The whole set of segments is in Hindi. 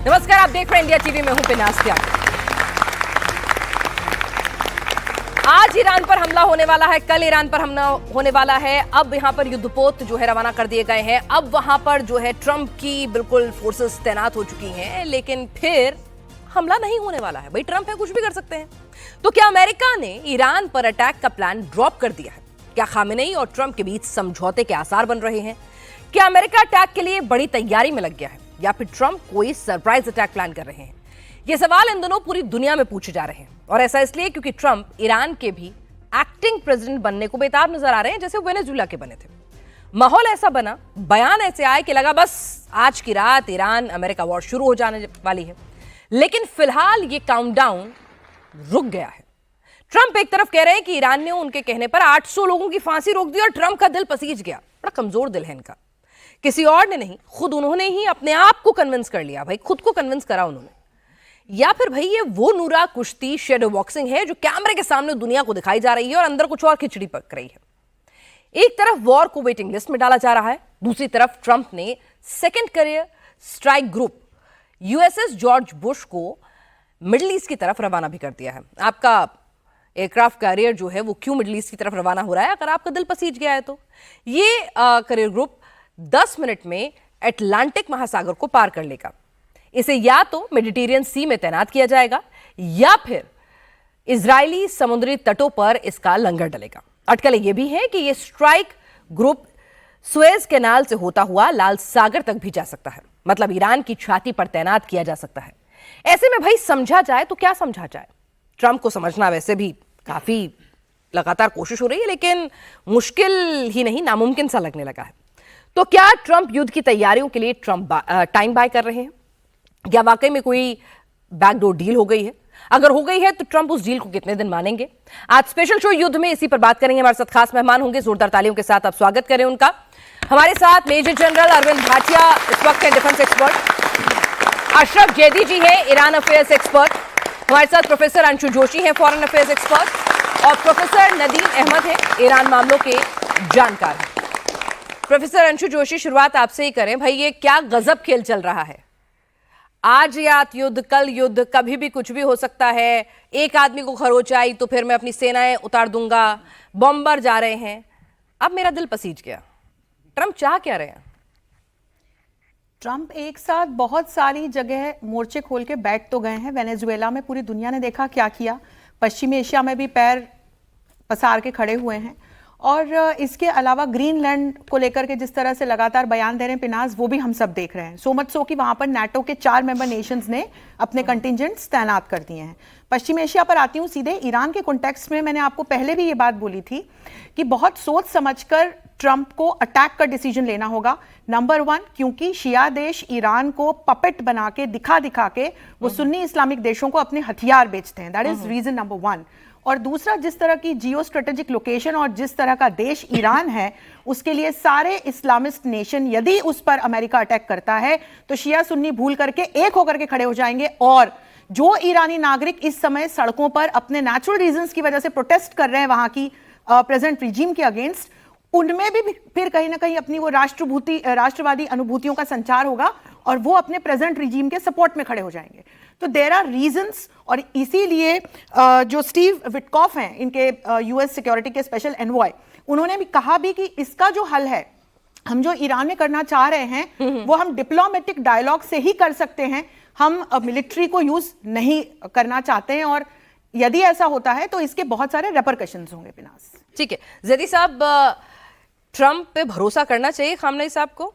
नमस्कार, आप देख रहे हैं इंडिया टीवी में हूं पिनास त्याग। आज ईरान पर हमला होने वाला है, कल ईरान पर हमला होने वाला है। अब यहां पर युद्धपोत जो है रवाना कर दिए गए हैं। अब वहां पर जो है ट्रंप की बिल्कुल फोर्सेस तैनात हो चुकी हैं, लेकिन फिर हमला नहीं होने वाला है। भाई ट्रंप है, कुछ भी कर सकते हैं। तो क्या अमेरिका ने ईरान पर अटैक का प्लान ड्रॉप कर दिया है? क्या खामेनेई और ट्रंप के बीच समझौते के आसार बन रहे हैं? क्या अमेरिका अटैक के लिए बड़ी तैयारी में लग गया है, या फिर ट्रंप कोई सरप्राइज अटैक प्लान कर रहे हैं? ये सवाल इन दोनों पूरी दुनिया में पूछे जा रहे हैं, और ऐसा इसलिए क्योंकि ट्रंप ईरान के भी एक्टिंग प्रेसिडेंट बनने को बेताब नजर आ रहे हैं, जैसे वेनेजुएला के बने थे। माहौल ऐसा बना, बयान ऐसे आए कि लगा बस आज की रात ईरान अमेरिका वॉर शुरू हो जाने वाली है। लेकिन फिलहाल ये काउंटडाउन रुक गया है। ट्रंप एक तरफ कह रहे हैं कि ईरान ने उनके कहने पर 800 लोगों की फांसी रोक दी और ट्रंप का दिल पसीज गया। बड़ा कमजोर दिल है इनका। किसी और ने नहीं, खुद उन्होंने ही अपने आप को कन्विंस कर लिया। भाई खुद को कन्विंस करा उन्होंने। या फिर भाई ये वो नूरा कुश्ती शेडो बॉक्सिंग है जो कैमरे के सामने दुनिया को दिखाई जा रही है और अंदर कुछ और खिचड़ी पक रही है। एक तरफ वॉर को वेटिंग लिस्ट में डाला जा रहा है, दूसरी तरफ ट्रंप ने second career strike group USS George Bush को मिडिल ईस्ट की तरफ रवाना भी कर दिया है। आपका एयरक्राफ्ट कैरियर जो है वो क्यों मिडिल ईस्ट की तरफ रवाना हो रहा है, अगर आपका दिल पसीज गया है तो? ये करियर ग्रुप 10 मिनट में अटलांटिक महासागर को पार कर लेगा। इसे या तो मेडिटेरियन सी में तैनात किया जाएगा, या फिर इजरायली समुद्री तटों पर इसका लंगर डलेगा। अटकलें यह भी है कि यह स्ट्राइक ग्रुप सुएज कैनाल से होता हुआ लाल सागर तक भी जा सकता है, मतलब ईरान की छाती पर तैनात किया जा सकता है। ऐसे में भाई समझा जाए तो क्या समझा जाए? ट्रंप को समझना वैसे भी काफी लगातार कोशिश हो रही है, लेकिन मुश्किल ही नहीं, नामुमकिन सा लगने लगा है। तो क्या ट्रंप युद्ध की तैयारियों के लिए टाइम बाय कर रहे हैं? क्या वाकई में कोई बैकडोर डील हो गई है? अगर हो गई है तो ट्रंप उस डील को कितने दिन मानेंगे? आज स्पेशल शो युद्ध में इसी पर बात करेंगे। हमारे साथ खास मेहमान होंगे, जोरदार तालियों के साथ आप स्वागत करें उनका। हमारे साथ मेजर जनरल अरविंद भाटिया इस वक्त है डिफेंस एक्सपर्ट। अशरफ जैदी जी है ईरान अफेयर्स एक्सपर्ट। हमारे साथ प्रोफेसर अंशु जोशी है फॉरेन अफेयर्स एक्सपर्ट, और प्रोफेसर नदीम अहमद है ईरान मामलों के जानकार हैं। प्रोफेसर अंशु जोशी, शुरुआत आपसे ही करें। भाई ये क्या गजब खेल चल रहा है? आज रात युद्ध, कल युद्ध, कभी भी कुछ भी हो सकता है। एक आदमी को खरोच आई तो फिर मैं अपनी सेनाएं उतार दूंगा। बॉम्बर जा रहे हैं। अब मेरा दिल पसीज गया। ट्रंप चाह क्या रहे हैं? ट्रंप एक साथ बहुत सारी जगह मोर्चे खोल के बैठ तो गए हैं। वेनेजुएला में पूरी दुनिया ने देखा क्या किया। पश्चिमी एशिया में भी पैर पसार के खड़े हुए हैं। और इसके अलावा ग्रीनलैंड को लेकर के जिस तरह से लगातार बयान दे रहे हैं पिनाज, वो भी हम सब देख रहे हैं। सो मच सो कि वहां पर नाटो के 4 मेंबर नेशंस ने अपने कंटिजेंट्स तैनात कर दिए हैं। पश्चिम एशिया पर आती हूँ सीधे। ईरान के कॉन्टेक्स्ट में मैंने आपको पहले भी ये बात बोली थी कि बहुत सोच समझकर ट्रंप को अटैक का डिसीजन लेना होगा। नंबर 1, क्योंकि शिया देश ईरान को पपेट बना के दिखा के वो सुन्नी इस्लामिक देशों को अपने हथियार बेचते हैं। That is reason number 1। और दूसरा, जिस तरह की जियो स्ट्रेटेजिक लोकेशन और जिस तरह का देश ईरान है, उसके लिए सारे इस्लामिस्ट नेशन यदि उस पर अमेरिका अटैक करता है तो शिया सुन्नी भूल करके एक होकर के खड़े हो जाएंगे। और जो ईरानी नागरिक इस समय सड़कों पर अपने नेचुरल रीजंस की वजह से प्रोटेस्ट कर रहे हैं वहां की प्रेजेंट रिजीम के अगेंस्ट, उनमें भी फिर कहीं ना कहीं अपनी वो राष्ट्रवादी अनुभूतियों का संचार होगा और वो अपने प्रेजेंट रिजीम के सपोर्ट में खड़े हो जाएंगे। तो देयर आर रीजंस, और इसीलिए जो स्टीव विटकॉफ हैं, इनके यूएस सिक्योरिटी के स्पेशल एनवॉय, उन्होंने भी कहा भी कि इसका जो हल है, हम जो ईरान में करना चाह रहे हैं वो हम डिप्लोमेटिक डायलॉग से ही कर सकते हैं। हम मिलिट्री को यूज नहीं करना चाहते हैं, और यदि ऐसा होता है तो इसके बहुत सारे रेपरकशंस होंगे। पिनास, ठीक है। जैदी साहब, ट्रंप पे भरोसा करना चाहिए खामनेई साहब को?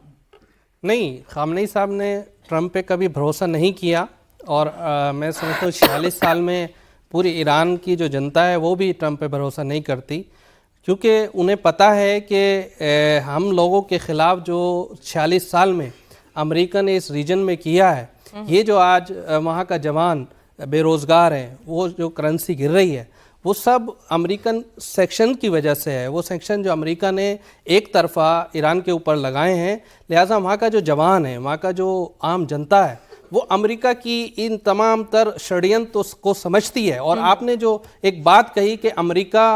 नहीं, खामनेई साहब ने ट्रंप पे कभी भरोसा नहीं किया। और मैं समझता हूँ 46 साल में पूरी ईरान की जो जनता है वो भी ट्रंप पे भरोसा नहीं करती, क्योंकि उन्हें पता है कि हम लोगों के ख़िलाफ़ जो 46 साल में अमेरिका ने इस रीजन में किया है, ये जो आज वहाँ का जवान बेरोज़गार है, वो जो करेंसी गिर रही है, वो सब अमेरिकन सेक्शन की वजह से है। वो सेक्शन जो अमेरिका ने एक तरफा ईरान के ऊपर लगाए हैं, लिहाजा वहाँ का जो जवान है, वहाँ का जो आम जनता है, वो अमेरिका की इन तमाम तर षड्यंत्र को समझती है। और आपने जो एक बात कही कि अमेरिका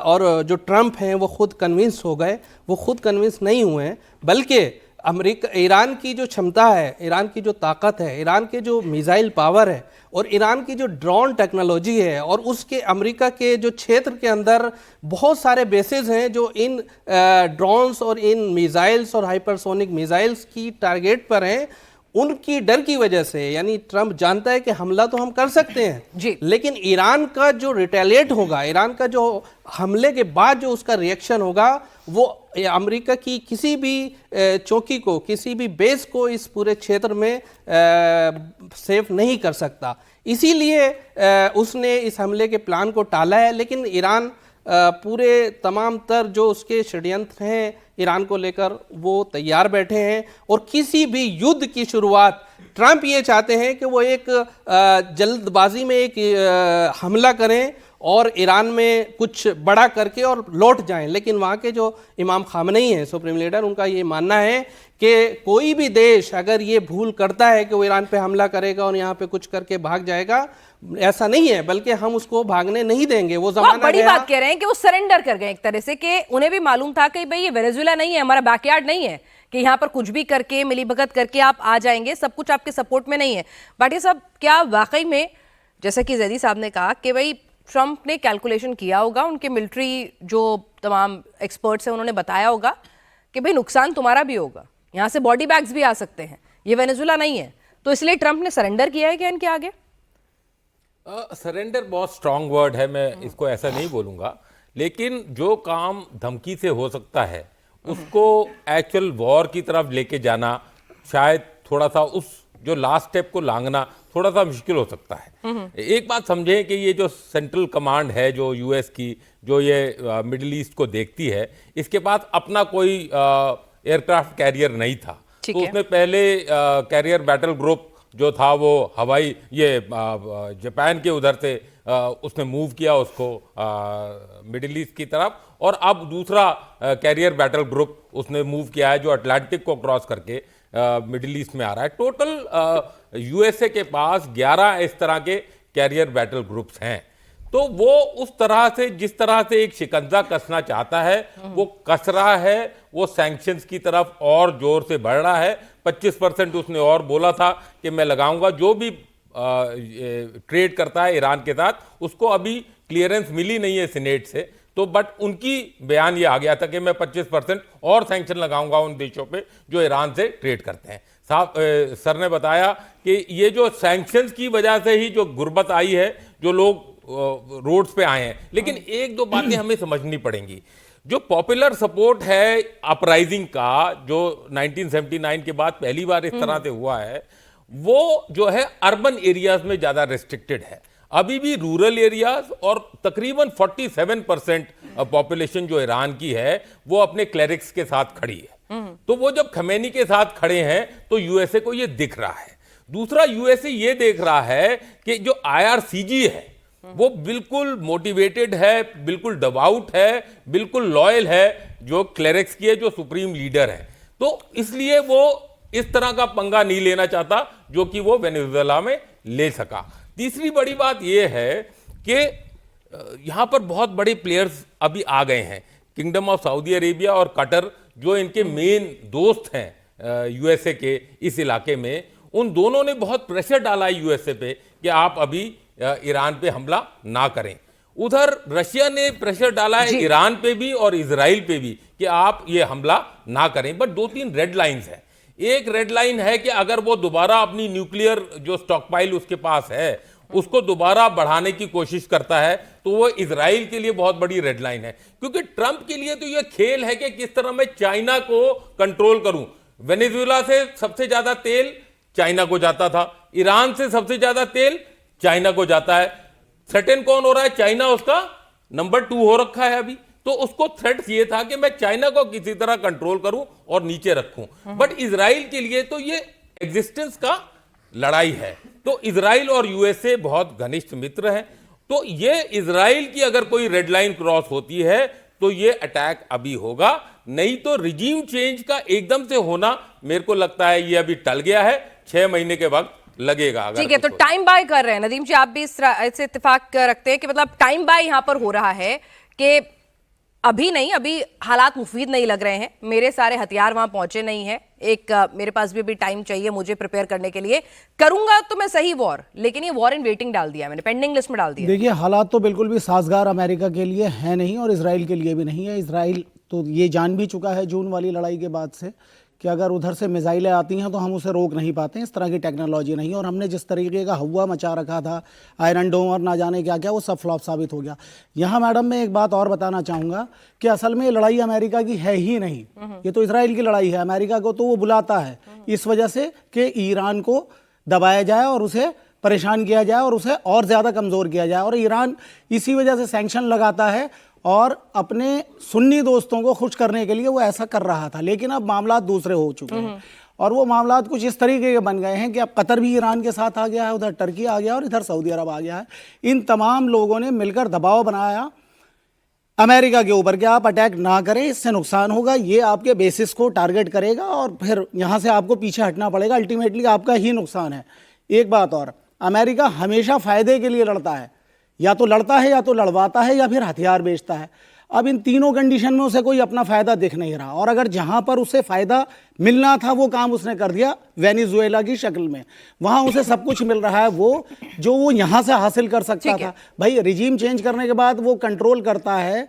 और जो ट्रंप हैं वो खुद कन्विंस हो गए, वो खुद कन्विंस नहीं हुए हैं, बल्कि अमेरिका, ईरान की जो क्षमता है, ईरान की जो ताकत है, ईरान के जो मिसाइल पावर है और ईरान की जो ड्रोन टेक्नोलॉजी है, और उसके अमेरिका के जो क्षेत्र के अंदर बहुत सारे बेसेस हैं जो इन ड्रोन्स और इन मिसाइल्स और हाइपरसोनिक मिसाइल्स की टारगेट पर हैं, उनकी डर की वजह से, यानी ट्रंप जानता है कि हमला तो हम कर सकते हैं जी, लेकिन ईरान का जो रिटेलिएट होगा, ईरान का जो हमले के बाद जो उसका रिएक्शन होगा, वो अमेरिका की किसी भी चौकी को, किसी भी बेस को इस पूरे क्षेत्र में सेफ नहीं कर सकता। इसीलिए उसने इस हमले के प्लान को टाला है। लेकिन ईरान पूरे तमाम तर जो उसके षड्यंत्र हैं ईरान को लेकर, वो तैयार बैठे हैं और किसी भी युद्ध की शुरुआत ट्रंप ये चाहते हैं कि वो एक जल्दबाजी में एक हमला करें और ईरान में कुछ बड़ा करके और लौट जाएं। लेकिन वहाँ के जो इमाम खामनेई हैं, सुप्रीम लीडर, उनका ये मानना है कि कोई भी देश अगर ये भूल करता है कि वो ईरान पे हमला करेगा और यहाँ पे कुछ करके भाग जाएगा, ऐसा नहीं है, बल्कि हम उसको भागने नहीं देंगे। वो तो जमाना आप बड़ी गया। बात कह रहे हैं कि वो सरेंडर कर गए एक तरह से, कि उन्हें भी मालूम था कि भाई ये वेनेजुएला नहीं है, हमारा बैकयार्ड नहीं है कि यहाँ पर कुछ भी करके मिलीभगत करके आप आ जाएंगे, सब कुछ आपके सपोर्ट में नहीं है। भाटिया साहब, क्या वाकई में जैसा कि जैदी साहब ने कहा कि भाई ट्रंप ने कैलकुलेशन किया होगा, उनके मिलिट्री जो तमाम एक्सपर्ट्स हैं उन्होंने बताया होगा कि भाई नुकसान तुम्हारा भी होगा, यहाँ से बॉडी बैग्स भी आ सकते हैं, ये वेनेजुएला नहीं है, तो इसलिए ट्रंप ने सरेंडर किया है क्या इनके आगे? सरेंडर बहुत स्ट्रांग वर्ड है, मैं इसको ऐसा नहीं बोलूँगा, लेकिन जो काम धमकी से हो सकता है उसको एक्चुअल वॉर की तरफ लेके जाना शायद थोड़ा सा, उस जो लास्ट स्टेप को लांघना थोड़ा सा मुश्किल हो सकता है। एक बात समझें कि ये जो सेंट्रल कमांड है जो यूएस की, जो ये मिडिल ईस्ट को देखती है, इसके पास अपना कोई एयरक्राफ्ट कैरियर नहीं था, तो उसने पहले कैरियर बैटल ग्रुप जो था वो हवाई, ये जापान के उधर से उसने मूव किया उसको मिडिल ईस्ट की तरफ, और अब दूसरा कैरियर बैटल ग्रुप उसने मूव किया है जो अटलांटिक को क्रॉस करके मिडिल ईस्ट में आ रहा है। टोटल यूएसए के पास 11 इस तरह के कैरियर बैटल ग्रुप्स हैं। तो वो उस तरह से, जिस तरह से एक शिकंजा कसना चाहता है वो कस रहा है, वो सैंक्शंस की तरफ और जोर से बढ़ रहा है। 25% उसने और बोला था कि मैं लगाऊंगा, जो भी ट्रेड करता है ईरान के साथ उसको अभी क्लियरेंस मिली नहीं है सीनेट से, तो बट उनकी बयान ये आ गया था कि मैं 25% और सैंक्शन लगाऊंगा उन देशों पे जो ईरान से ट्रेड करते हैं। साहब सर ने बताया कि ये जो सैंक्शंस की वजह से ही जो गुर्बत आई है, जो लोग रोड्स पे आए हैं, लेकिन एक दो बातें हमें समझनी पड़ेंगी। जो पॉपुलर सपोर्ट है अपराइजिंग का, जो 1979 के बाद पहली बार इस तरह से हुआ है, वो जो है अर्बन एरियाज में ज्यादा रेस्ट्रिक्टेड है। अभी भी रूरल एरियाज और तकरीबन 47% पॉपुलेशन जो ईरान की है वो अपने क्लेरिक्स के साथ खड़ी है। तो वो जब खमेनी के साथ खड़े हैं तो यूएसए को ये दिख रहा है। दूसरा, यूएसए ये देख रहा है कि जो आईआरसीजी है वो बिल्कुल मोटिवेटेड है, बिल्कुल डिवोट है, बिल्कुल लॉयल है जो क्लेरिक्स की है, जो सुप्रीम लीडर है। तो इसलिए वो इस तरह का पंगा नहीं लेना चाहता जो कि वो वेनेजुएला में ले सका। तीसरी बड़ी बात यह है कि यहां पर बहुत बड़े प्लेयर्स अभी आ गए हैं, किंगडम ऑफ सऊदी अरेबिया और कतर, जो इनके मेन दोस्त हैं यूएसए के इस इलाके में, उन दोनों ने बहुत प्रेशर डाला है यूएसए पे कि आप अभी ईरान पे हमला ना करें। उधर रशिया ने प्रेशर डाला है ईरान पे भी और इजराइल पे भी कि आप ये हमला ना करें। बट 2-3 रेड लाइंस है। एक रेड लाइन है कि अगर वो दोबारा अपनी न्यूक्लियर जो स्टॉकपाइल उसके पास है उसको दोबारा बढ़ाने की कोशिश करता है तो वो इजराइल के लिए बहुत बड़ी रेड लाइन है, क्योंकि ट्रंप के लिए तो ये खेल है कि किस तरह मैं चाइना को कंट्रोल करूं। वेनेजुएला से सबसे ज्यादा तेल चाइना को जाता था, ईरान से सबसे ज्यादा तेल चाइना को जाता है। थ्रेटन कौन हो रहा है? चाइना उसका नंबर 2 हो रखा है अभी। तो उसको थ्रेट ये था कि मैं चाइना को किसी तरह कंट्रोल करूं और नीचे रखूं। बट इजराइल के लिए तो ये एग्जिस्टेंस का लड़ाई है। तो इजराइल और यूएसए बहुत घनिष्ठ मित्र हैं। तो ये इजराइल की अगर कोई रेड लाइन क्रॉस होती है तो ये अटैक अभी होगा, नहीं तो रिजीम चेंज का एकदम से होना मेरे को लगता है ये अभी टल गया है। 6 महीने के वक्त लगेगा। ठीक है, तो टाइम बाय कर रहे हैं नदीम जी, आप भी इससे इत्तेफाक रखते हैं कि मतलब टाइम बाय यहां पर हो रहा है कि अभी नहीं, अभी हालात मुफीद नहीं लग रहे हैं, मेरे सारे हथियार वहां पहुंचे नहीं हैं, मेरे पास भी टाइम चाहिए मुझे प्रिपेयर करने के लिए। करूंगा तो मैं सही वॉर, लेकिन ये वॉर इन वेटिंग डाल दिया मैंने, पेंडिंग लिस्ट में डाल दिया। देखिए, हालात तो बिल्कुल भी साजगार अमेरिका के लिए है नहीं और इसराइल के लिए भी नहीं है। इसराइल तो ये जान भी चुका है जून वाली लड़ाई के बाद से कि अगर उधर से मिसाइलें आती हैं तो हम उसे रोक नहीं पाते, इस तरह की टेक्नोलॉजी नहीं है। और हमने जिस तरीके का हवा मचा रखा था, आयरन डोम और ना जाने क्या क्या, वो सब फ्लॉप साबित हो गया। यहाँ मैडम मैं एक बात और बताना चाहूँगा कि असल में ये लड़ाई अमेरिका की है ही नहीं, ये तो इसराइल की लड़ाई है। अमेरिका को तो वो बुलाता है इस वजह से कि ईरान को दबाया जाए और उसे परेशान किया जाए और उसे और ज़्यादा कमज़ोर किया जाए, और ईरान इसी वजह से सैंक्शन लगाता है और अपने सुन्नी दोस्तों को खुश करने के लिए वो ऐसा कर रहा था। लेकिन अब मामला दूसरे हो चुके हैं और वो मामला कुछ इस तरीके के बन गए हैं कि अब कतर भी ईरान के साथ आ गया है, उधर टर्की आ गया और इधर सऊदी अरब आ गया है। इन तमाम लोगों ने मिलकर दबाव बनाया अमेरिका के ऊपर कि आप अटैक ना करें, इससे नुकसान होगा, ये आपके बेसिस को टारगेट करेगा और फिर यहाँ से आपको पीछे हटना पड़ेगा, अल्टीमेटली आपका ही नुकसान है। एक बात और, अमेरिका हमेशा फ़ायदे के लिए लड़ता है, या तो लड़ता है या तो लड़वाता है या फिर हथियार बेचता है। अब इन तीनों कंडीशन में उसे कोई अपना फ़ायदा दिख नहीं रहा, और अगर जहाँ पर उसे फ़ायदा मिलना था वो काम उसने कर दिया वेनेजुएला की शक्ल में। वहाँ उसे सब कुछ मिल रहा है वो जो वो यहाँ से हासिल कर सकता था। भाई रिजीम चेंज करने के बाद वो कंट्रोल करता है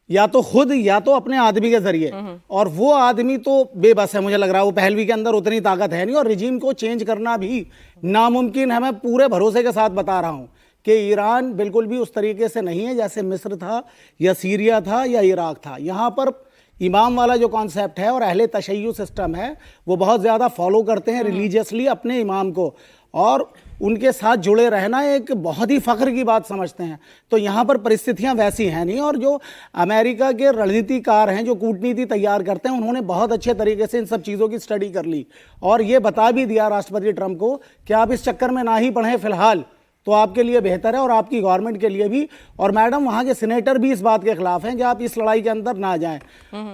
या तो खुद या तो अपने आदमी के जरिए, और वो आदमी तो बेबस है, मुझे लग रहा है वो पहलवी के अंदर उतनी ताकत है नहीं, और रिजीम को चेंज करना भी नामुमकिन है। मैं पूरे भरोसे के साथ बता रहा हूँ कि ईरान बिल्कुल भी उस तरीके से नहीं है जैसे मिस्र था या सीरिया था या इराक था। यहाँ पर इमाम वाला जो कॉन्सेप्ट है और अहले तशय्युअ सिस्टम है वो बहुत ज़्यादा फॉलो करते हैं रिलीजियसली अपने इमाम को, और उनके साथ जुड़े रहना एक बहुत ही फ़ख्र की बात समझते हैं। तो यहाँ पर परिस्थितियाँ वैसी हैं नहीं, और जो अमेरिका के रणनीतिकार हैं जो कूटनीति तैयार करते हैं उन्होंने बहुत अच्छे तरीके से इन सब चीज़ों की स्टडी कर ली और ये बता भी दिया राष्ट्रपति ट्रंप को कि आप इस चक्कर में ना ही पढ़ें फ़िलहाल, तो आपके लिए बेहतर है और आपकी गवर्नमेंट के लिए भी। और मैडम वहाँ के सीनेटर भी इस बात के खिलाफ हैं कि आप इस लड़ाई के अंदर ना जाएं।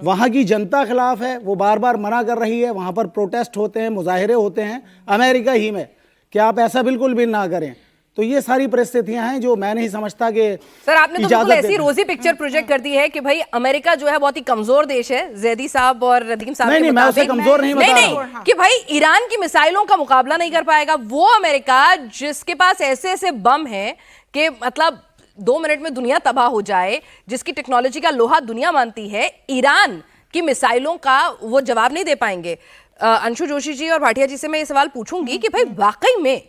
वहाँ की जनता खिलाफ है, वो बार बार मना कर रही है, वहाँ पर प्रोटेस्ट होते हैं, मुजाहिरे होते हैं अमेरिका ही में कि आप ऐसा बिल्कुल भी ना करें। तो ये सारी परिस्थितियां हैं जो मैं नहीं समझता कि सर आपने तो बिल्कुल ऐसी रोजी पिक्चर प्रोजेक्ट कर दी है कि भाई अमेरिका जो है बहुत ही कमजोर देश है, जैदी साहब और रदीम साहब नहीं, मैं उसे कमजोर नहीं बता रहा हूं कि भाई ईरान की मिसाइलों का मुकाबला नहीं कर पाएगा वो अमेरिका जिसके पास ऐसे ऐसे बम हैं कि मतलब 2 मिनट में दुनिया तबाह हो जाए, जिसकी टेक्नोलॉजी का लोहा दुनिया मानती है, ईरान की मिसाइलों का वो जवाब नहीं दे पाएंगे। अंशु जोशी जी और भाटिया जी से मैं ये सवाल पूछूंगी कि भाई वाकई में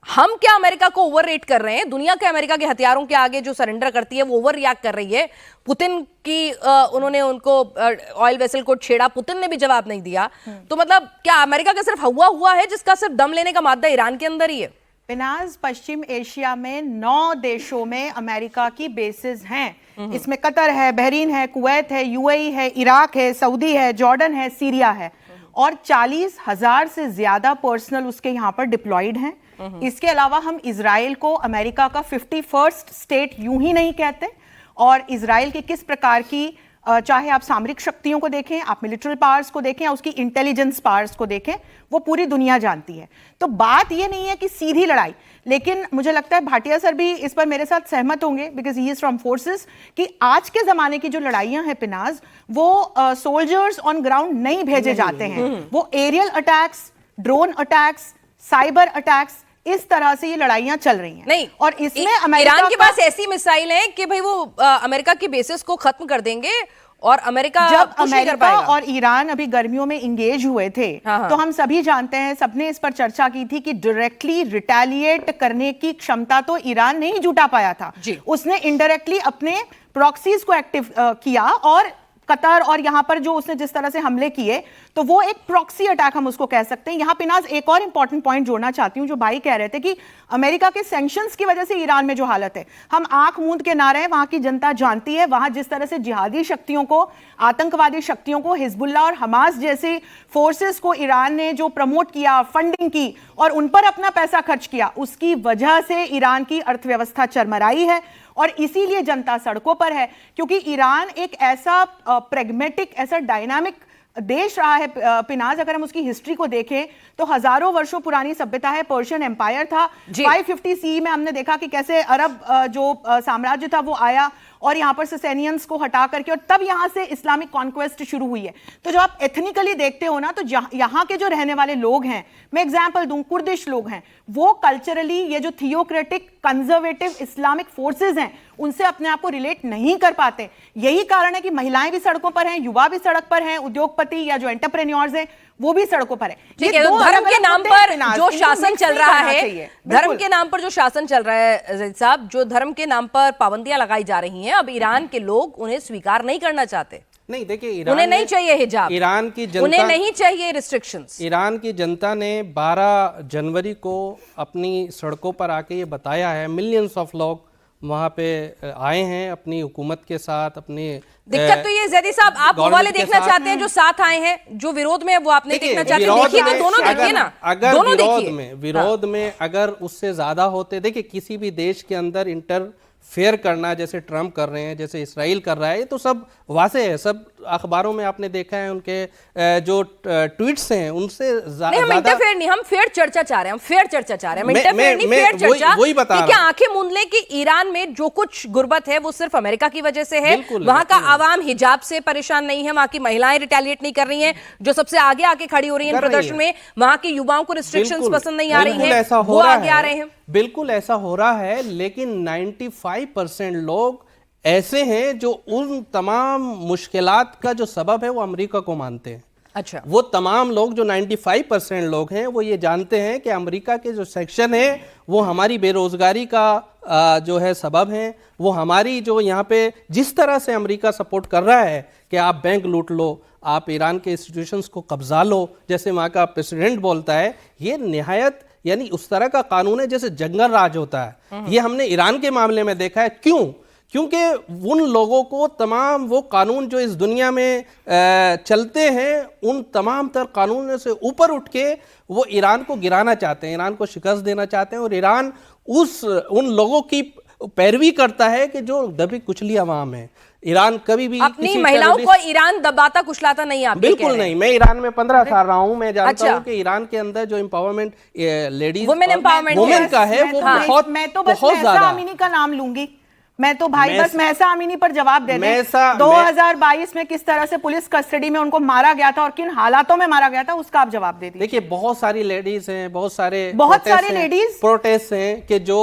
हम क्या अमेरिका को ओवररेट कर रहे हैं? दुनिया के अमेरिका के हथियारों के आगे जो सरेंडर करती है वो ओवर रिएक्ट कर रही है। पुतिन की उन्होंने उनको ऑयल वेसल को छेड़ा, पुतिन ने भी जवाब नहीं दिया। तो मतलब क्या अमेरिका का सिर्फ हवा हुआ है जिसका सिर्फ दम लेने का मादा ईरान के अंदर ही है? पिनाज, पश्चिम एशिया में 9 देशों में अमेरिका की बेसेस हैं। इसमें कतर है, बहरीन है, कुवैत है, यूएई है, इराक है, सऊदी है, जॉर्डन है, सीरिया है, और 40,000 से ज्यादा पर्सनल उसके यहाँ पर डिप्लॉयड हैं। इसके अलावा हम इजराइल को अमेरिका का 51st स्टेट यूं ही नहीं कहते, और इजराइल की किस प्रकार की चाहे आप सामरिक शक्तियों को देखें, आप मिलिट्री पावर्स को देखें, उसकी इंटेलिजेंस पावर्स को देखें, वो पूरी दुनिया जानती है। तो बात ये नहीं है कि सीधी लड़ाई, लेकिन मुझे लगता है भाटिया सर भी इस पर मेरे साथ सहमत होंगे because he is from forces कि आज के जमाने की जो लड़ाइयां हैं पिनाज, वो सोल्जर्स ऑन ग्राउंड नहीं भेजे जाते हैं, वो aerial attacks, drone attacks, cyber attacks, इस तरह से ये लड़ाइयां चल रही हैं। नहीं, और इसमें ईरान के पास ऐसी मिसाइल है कि भाई वो अमेरिका की बेसिस को खत्म कर देंगे, और अमेरिका जब अमेरिका और ईरान अभी गर्मियों में इंगेज हुए थे, तो हम सभी जानते हैं, सबने इस पर चर्चा की थी कि डायरेक्टली रिटेलिएट करने की क्षमता तो ईरान नहीं जुटा पाया था, उसने इनडायरेक्टली अपने प्रॉक्सीज को एक्टिव किया, और कतर और यहां पर जो उसने जिस तरह से हमले किए, तो वो एक प्रॉक्सी अटैक हम उसको कह सकते हैं। यहां पिनाज एक और इंपॉर्टेंट पॉइंट जोड़ना चाहती हूं, जो भाई कह रहे थे कि अमेरिका के सैंक्शंस की वजह से ईरान में जो हालत है, हम आंख मूंद के ना रहे, वहां की जनता जानती है, वहां जिस तरह से जिहादी शक्तियों को, आतंकवादी शक्तियों को, हिजबुल्लाह और हमास जैसे फोर्सेस को ईरान ने जो प्रमोट किया, फंडिंग की और उन पर अपना पैसा खर्च किया, उसकी वजह से ईरान की अर्थव्यवस्था चरमराई है और इसीलिए जनता सड़कों पर है, क्योंकि ईरान एक ऐसा प्रेगमेटिक, ऐसा डायनामिक देश रहा है पिनाज। अगर हम उसकी हिस्ट्री को देखें तो हजारों वर्षों पुरानी सभ्यता है, पर्शियन एम्पायर था, 550 CE में हमने देखा कि कैसे अरब जो साम्राज्य था वो आया और यहाँ पर ससेनियंस को हटा करके, और तब यहाँ से इस्लामिक कॉन्क्वेस्ट शुरू हुई है। तो जब आप एथनिकली देखते हो ना, तो यहाँ के जो रहने वाले लोग हैं, मैं एग्जाम्पल दूं, कुर्दिश लोग हैं, वो कल्चरली ये जो थियोक्रेटिक कंजर्वेटिव इस्लामिक फोर्सेस हैं उनसे अपने आप को रिलेट नहीं कर पाते। यही कारण है कि महिलाएं भी सड़कों पर हैं, युवा भी सड़क पर हैं, उद्योगपति या जो एंटरप्रेन्योर्स हैं वो भी सड़कों पर है। ठीक है, तो धर्म के नाम पर जो शासन चल रहा है, धर्म के नाम पर जो शासन चल रहा है ज़ैद साहब, जो धर्म के नाम पर पाबंदियां लगाई जा रही हैं, अब ईरान के लोग उन्हें स्वीकार नहीं करना चाहते। नहीं, देखिए, उन्हें नहीं चाहिए हिजाब, ईरान की जनता, उन्हें नहीं चाहिए रिस्ट्रिक्शंस। ईरान की जनता ने 12 जनवरी को अपनी सड़कों पर आके ये बताया है, मिलियंस ऑफ लोग वहाँ पे आए हैं अपनी हुकूमत के साथ, अपनी दिक्कत तो ये ज़ैदी साहब, आप वो वाले देखना चाहते हैं जो साथ आए हैं, जो विरोध में है वो आप नहीं देखना चाहते। देखिए तो दोनों देखिए ना, अगर दोनों देखिए। विरोध में अगर उससे ज्यादा होते, देखिए किसी भी देश के अंदर इंटरफेयर करना, जैसे ट्रम्प कर रहे हैं, जैसे इसराइल कर रहा है, ये तो सब वाज़ेह है, सब अखबारों में आपने देखा है, उनके जो ट्वीट्स हैं उनसे नहीं, हम इंटरफेयर नहीं, हम फेयर चर्चा चाह रहे हैं, हम फेयर चर्चा चाह रहे हैं, हम इंटरफेयर नहीं, फेयर चर्चा। वही बता रहा हूं। क्या आंखें मूंद लें कि ईरान में जो कुछ गुर्बत है वो सिर्फ अमेरिका की वजह से है, वहां का आवाम हिजाब से परेशान नहीं है, वहां की महिलाएं रिटेलिएट नहीं कर रही हैं, जो सबसे आगे आके खड़ी हो रही हैं प्रदर्शन में, वहां के युवाओं को रिस्ट्रिक्शंस पसंद नहीं आ रही हैं, वो आगे आ रहे हैं। बिल्कुल ऐसा हो रहा है, लेकिन 95% लोग ऐसे हैं जो उन तमाम मुश्किलात का जो सबब है वो अमेरिका को मानते हैं। अच्छा, वो तमाम लोग जो 95% लोग हैं वो ये जानते हैं कि अमेरिका के जो सेक्शन है वो हमारी बेरोजगारी का जो है सबब है, वो हमारी जो यहाँ पे जिस तरह से अमेरिका सपोर्ट कर रहा है कि आप बैंक लूट लो, आप ईरान के इंस्टीट्यूशंस को कब्जा लो, जैसे वहाँ का प्रेसिडेंट बोलता है, ये निहायत यानी उस तरह का कानून है जैसे जंगल राज होता है। ये हमने ईरान के मामले में देखा है। क्यों? क्योंकि उन लोगों को तमाम वो कानून जो इस दुनिया में चलते हैं, उन तमाम तर कानूनों से ऊपर उठ के वो ईरान को गिराना चाहते हैं, ईरान को शिकस्त देना चाहते हैं, और ईरान उन लोगों की पैरवी करता है कि जो दबी कुचली अवाम है। ईरान कभी भी अपनी महिलाओं को ईरान दबाता कुचलाता नहीं, आप बिल्कुल नहीं। मैं ईरान में 15 साल रहा हूं, मैं जानता हूं कि ईरान के अंदर जो एम्पावरमेंट लेडीज वुमेन का है वो बहुत, मैं तो बस महसा अमीनी का नाम लूंगी, मैं तो भाई बस महसा अमीनी पर जवाब दे दें। 2022 में किस तरह से पुलिस कस्टडी में उनको मारा गया था और किन हालातों में मारा गया था, उसका आप जवाब दे दीजिए। देखिए, बहुत सारी लेडीज हैं, बहुत सारे लेडीज प्रोटेस्ट हैं कि जो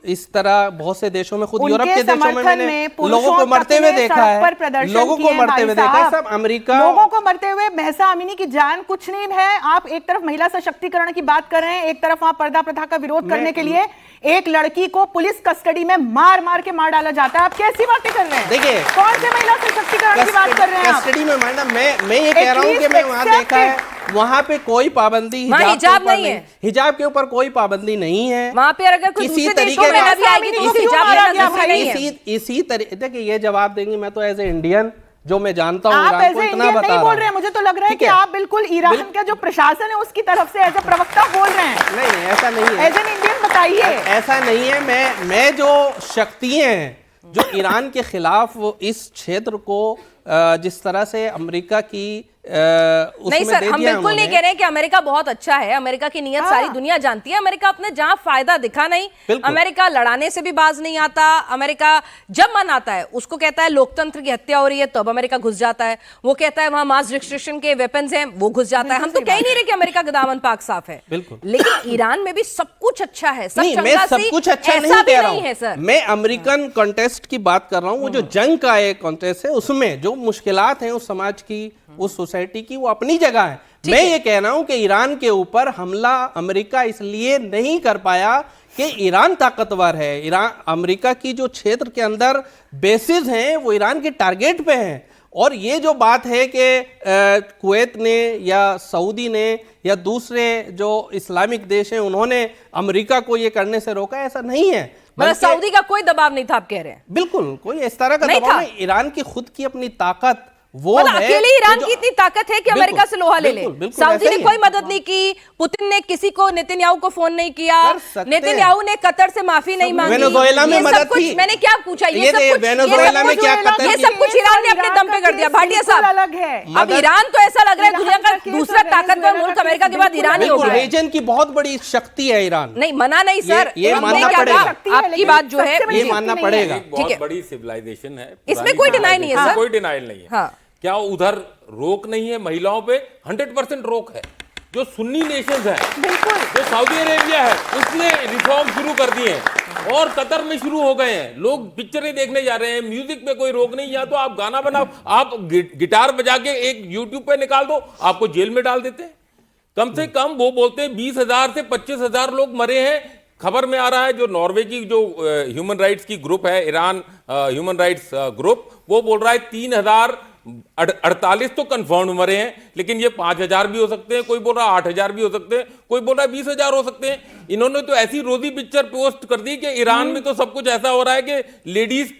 इस तरह बहुत से देशों में, खुद यूरोप के देशों में मैंने लोगों को मरते हुए देखा है, लोगों को मरते हुए देखा है, सब अमेरिका लोगों को मरते हुए। महसा अमीनी की जान कुछ नहीं है। आप एक तरफ महिला सशक्तिकरण की बात कर रहे हैं, एक तरफ वहां पर्दा प्रथा का विरोध करने के लिए एक लड़की को पुलिस कस्टडी में मार के मार डाला जाता है। आप कैसी बातें कर रहे हैं? देखिए, कौन से महिला सशक्तिकरण की बात कर रहे हैं? कस्टडी में मारना, मैं ये कह रहा हूं कि मैं वहां देखा है, वहां पे कोई पाबंदी हिजाब नहीं है, हिजाब के ऊपर कोई पाबंदी नहीं है। वहां पे अगर कोई किसी तरीके इसी तरीके, देखिए ये जवाब देंगे, मैं तो एज ए इंडियन जो मैं जानता हूं, आप ऐसे इंडियन नहीं बोल रहे हैं, मुझे तो लग रहा है कि आप बिल्कुल ईरान का जो प्रशासन है उसकी तरफ से एज ए प्रवक्ता बोल रहे हैं। नहीं, ऐसा नहीं है। एज एन इंडियन बताइए। ऐसा नहीं है। मैं जो शक्तियां हैं जो ईरान के खिलाफ इस क्षेत्र को जिस तरह से अमेरिका की नहीं सर, हम बिल्कुल नहीं कह रहे हैं कि अमेरिका बहुत अच्छा है, अमेरिका की नीयत सारी दुनिया जानती है। अमेरिका अपने जहां फायदा दिखा नहीं, अमेरिका लड़ाने से भी बाज नहीं आता। अमेरिका जब मन आता है उसको कहता है लोकतंत्र की हत्या हो रही है, तब अमेरिका घुस जाता है। वो कहता है वहां मास डिस्ट्रक्शन के वेपन्स हैं, वो घुस जाता है। हम तो कह ही नहीं रहे कि अमेरिका का दामन पाक साफ है, लेकिन ईरान में भी सब कुछ अच्छा है। मैं सब कुछ अच्छा नहीं कह रहा हूं, मैं अमेरिकन कॉन्टेस्ट की बात कर रहा हूं। वो जो जंग का एक कॉन्टेस्ट है, उसमें जो मुश्किलात हैं उस समाज की, उस सोसाइटी की, वो अपनी जगह है। मैं ये कह रहा हूं कि ईरान के ऊपर हमला अमेरिका इसलिए नहीं कर पाया कि ईरान ताकतवर है। ईरान, अमेरिका की जो क्षेत्र के अंदर बेसिस हैं वो ईरान के टारगेट पे हैं। और ये जो बात है कि कुवैत ने या सऊदी ने या दूसरे जो इस्लामिक देश हैं उन्होंने अमेरिका को ये करने से रोका, ऐसा नहीं है। सऊदी का कोई दबाव नहीं था, आप कह रहे हैं? बिल्कुल कोई इस तरह का दबाव नहीं। ईरान की खुद की अपनी ताकत, वो मतलब है अकेले ईरान जो- की इतनी ताकत है कि बिल्कुल, अमेरिका से लोहा ले ले। बिल्कुल, बिल्कुल सऊदी ऐसा ने ही कोई है। मदद नहीं की, पुतिन ने किसी को, नेतन्याहू को फोन नहीं किया, कर सकते नेतन्याहू ने कतर से माफी नहीं मांगी। वेनेजुएला में ये सब मदद कुछ थी। मैंने क्या पूछा, ये सब कुछ वेनेजुएला में क्या कतर ये की? सब कुछ ईरान ने अपने दम पे कर दिया। भाटिया साहब अलग है। अब ईरान तो ऐसा लग रहा है दुनिया का दूसरा ताकतवर मुल्क अमेरिका के बाद ईरान ही हो बिल्कुल गया है। रीजन की बहुत बड़ी शक्ति है ईरान। नहीं मना नहीं सर, ये हमने मानना क्या पड़ेगा। कहा, आपकी बात जो है ये मानना पड़ेगा। एक ठीक बहुत है। बड़ी सिविलाइजेशन है, इसमें पुरानी कोई deny नहीं है, civilization, सर। कोई डिनाइल नहीं है। हाँ। क्या उधर रोक नहीं है महिलाओं पे? 100% रोक है। जो सुन्नी नेशंस हैं, जो सऊदी अरेबिया है, उसने रिफॉर्म शुरू कर दिए हैं और कतर में शुरू हो गए हैं। लोग पिक्चरें देखने जा रहे हैं, म्यूजिक पे कोई रोक नहीं। या तो आप गाना बनाओ, आप गिटार बजा के एक यूट्यूब पे निकाल दो, आपको जेल में डाल देते हैं। कम से कम वो बोलते हैं 20,000 से 25,000 लोग मरे हैं। खबर में आ रहा है जो नॉर्वे की जो ह्यूमन राइट्स की ग्रुप है, ईरान ह्यूमन राइट्स ग्रुप, वो बोल रहा है 3,048 तो कंफर्म मरे हैं, लेकिन ये 5,000 भी हो सकते हैं, कोई बोल रहा है 8,000 भी हो सकते हैं, कोई बोल रहा है 20,000 हो सकते हैं। इन्होंने तो ऐसी रोजी पिक्चर पोस्ट कर दी कि ईरान में तो सब कुछ ऐसा हो रहा है कि लेडीज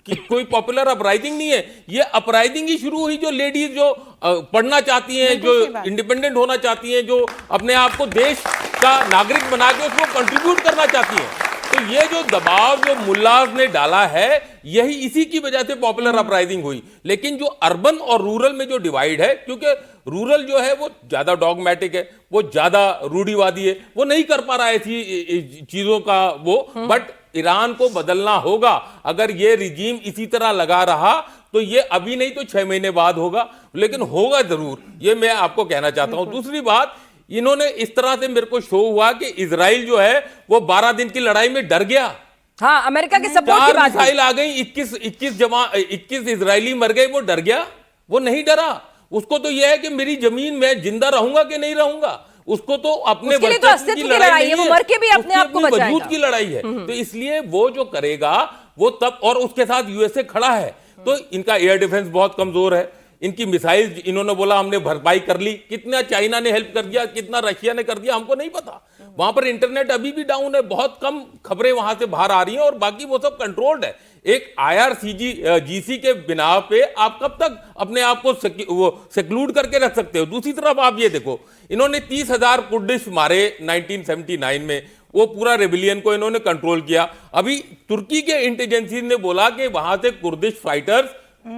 की कोई पॉपुलर अपराइजिंग नहीं है। ये अपराइजिंग ही शुरू हुई जो लेडीज जो पढ़ना चाहती हैं, जो इंडिपेंडेंट होना चाहती हैं, जो अपने आप को देश का नागरिक बना के उसको कंट्रीब्यूट करना चाहती हैं। तो ये जो दबाव जो मुल्लाज ने डाला है, यही इसी की वजह से पॉपुलर अपराइजिंग हुई। लेकिन जो अर्बन और रूरल में जो डिवाइड है, क्योंकि रूरल जो है वो ज्यादा डॉगमेटिक है, वो ज्यादा रूढ़िवादी है, वो नहीं कर पा रहा है ऐसी चीजों का वो। बट ईरान को बदलना होगा। अगर ये रिजीम इसी तरह लगा रहा तो ये अभी नहीं तो 6 महीने बाद होगा, लेकिन होगा जरूर। ये मैं आपको कहना चाहता हूं। दूसरी बात, इन्होंने इस तरह से मेरे को शो हुआ कि इजराइल जो है वो 12 दिन की लड़ाई में डर गया। हाँ, अमेरिका के सपोर्ट की 4 बात है। मिसाइल आ गई, 21 इजरायली मर गए, वो डर गया, वो नहीं डरा। उसको तो यह है कि मेरी जमीन में जिंदा रहूंगा कि नहीं रहूंगा। उसको तो अपने उसके लिए तो वर्चस्व अस्तित्व की लड़ाई है, वो मर के भी अपने उसकी आप को अपनी बचाएगा। वजूद की लड़ाई है। तो इसलिए वो जो करेगा वो तब, और उसके साथ यूएसए खड़ा है, तो इनका एयर डिफेंस बहुत कमजोर है। इनकी मिसाइल इन्होंने बोला हमने भरपाई कर ली, कितना चाइना ने हेल्प कर दिया, कितना रशिया ने कर दिया, हमको नहीं पता। वहां पर इंटरनेट अभी भी डाउन है, बहुत कम खबरें वहां से बाहर आ रही हैं, और बाकी वो सब कंट्रोल्ड है। एक IRGC के बिना पे आप कब तक अपने आप को सेक्लूड करके रख सकते हो? दूसरी तरफ आप ये देखो, इन्होंने 30,000 कुर्दिश मारे 1979 में, वो पूरा रेबिलियन को इन्होंने कंट्रोल किया। अभी तुर्की के इंटेलिजेंसी ने बोला कि वहां से कुर्दिश फाइटर्स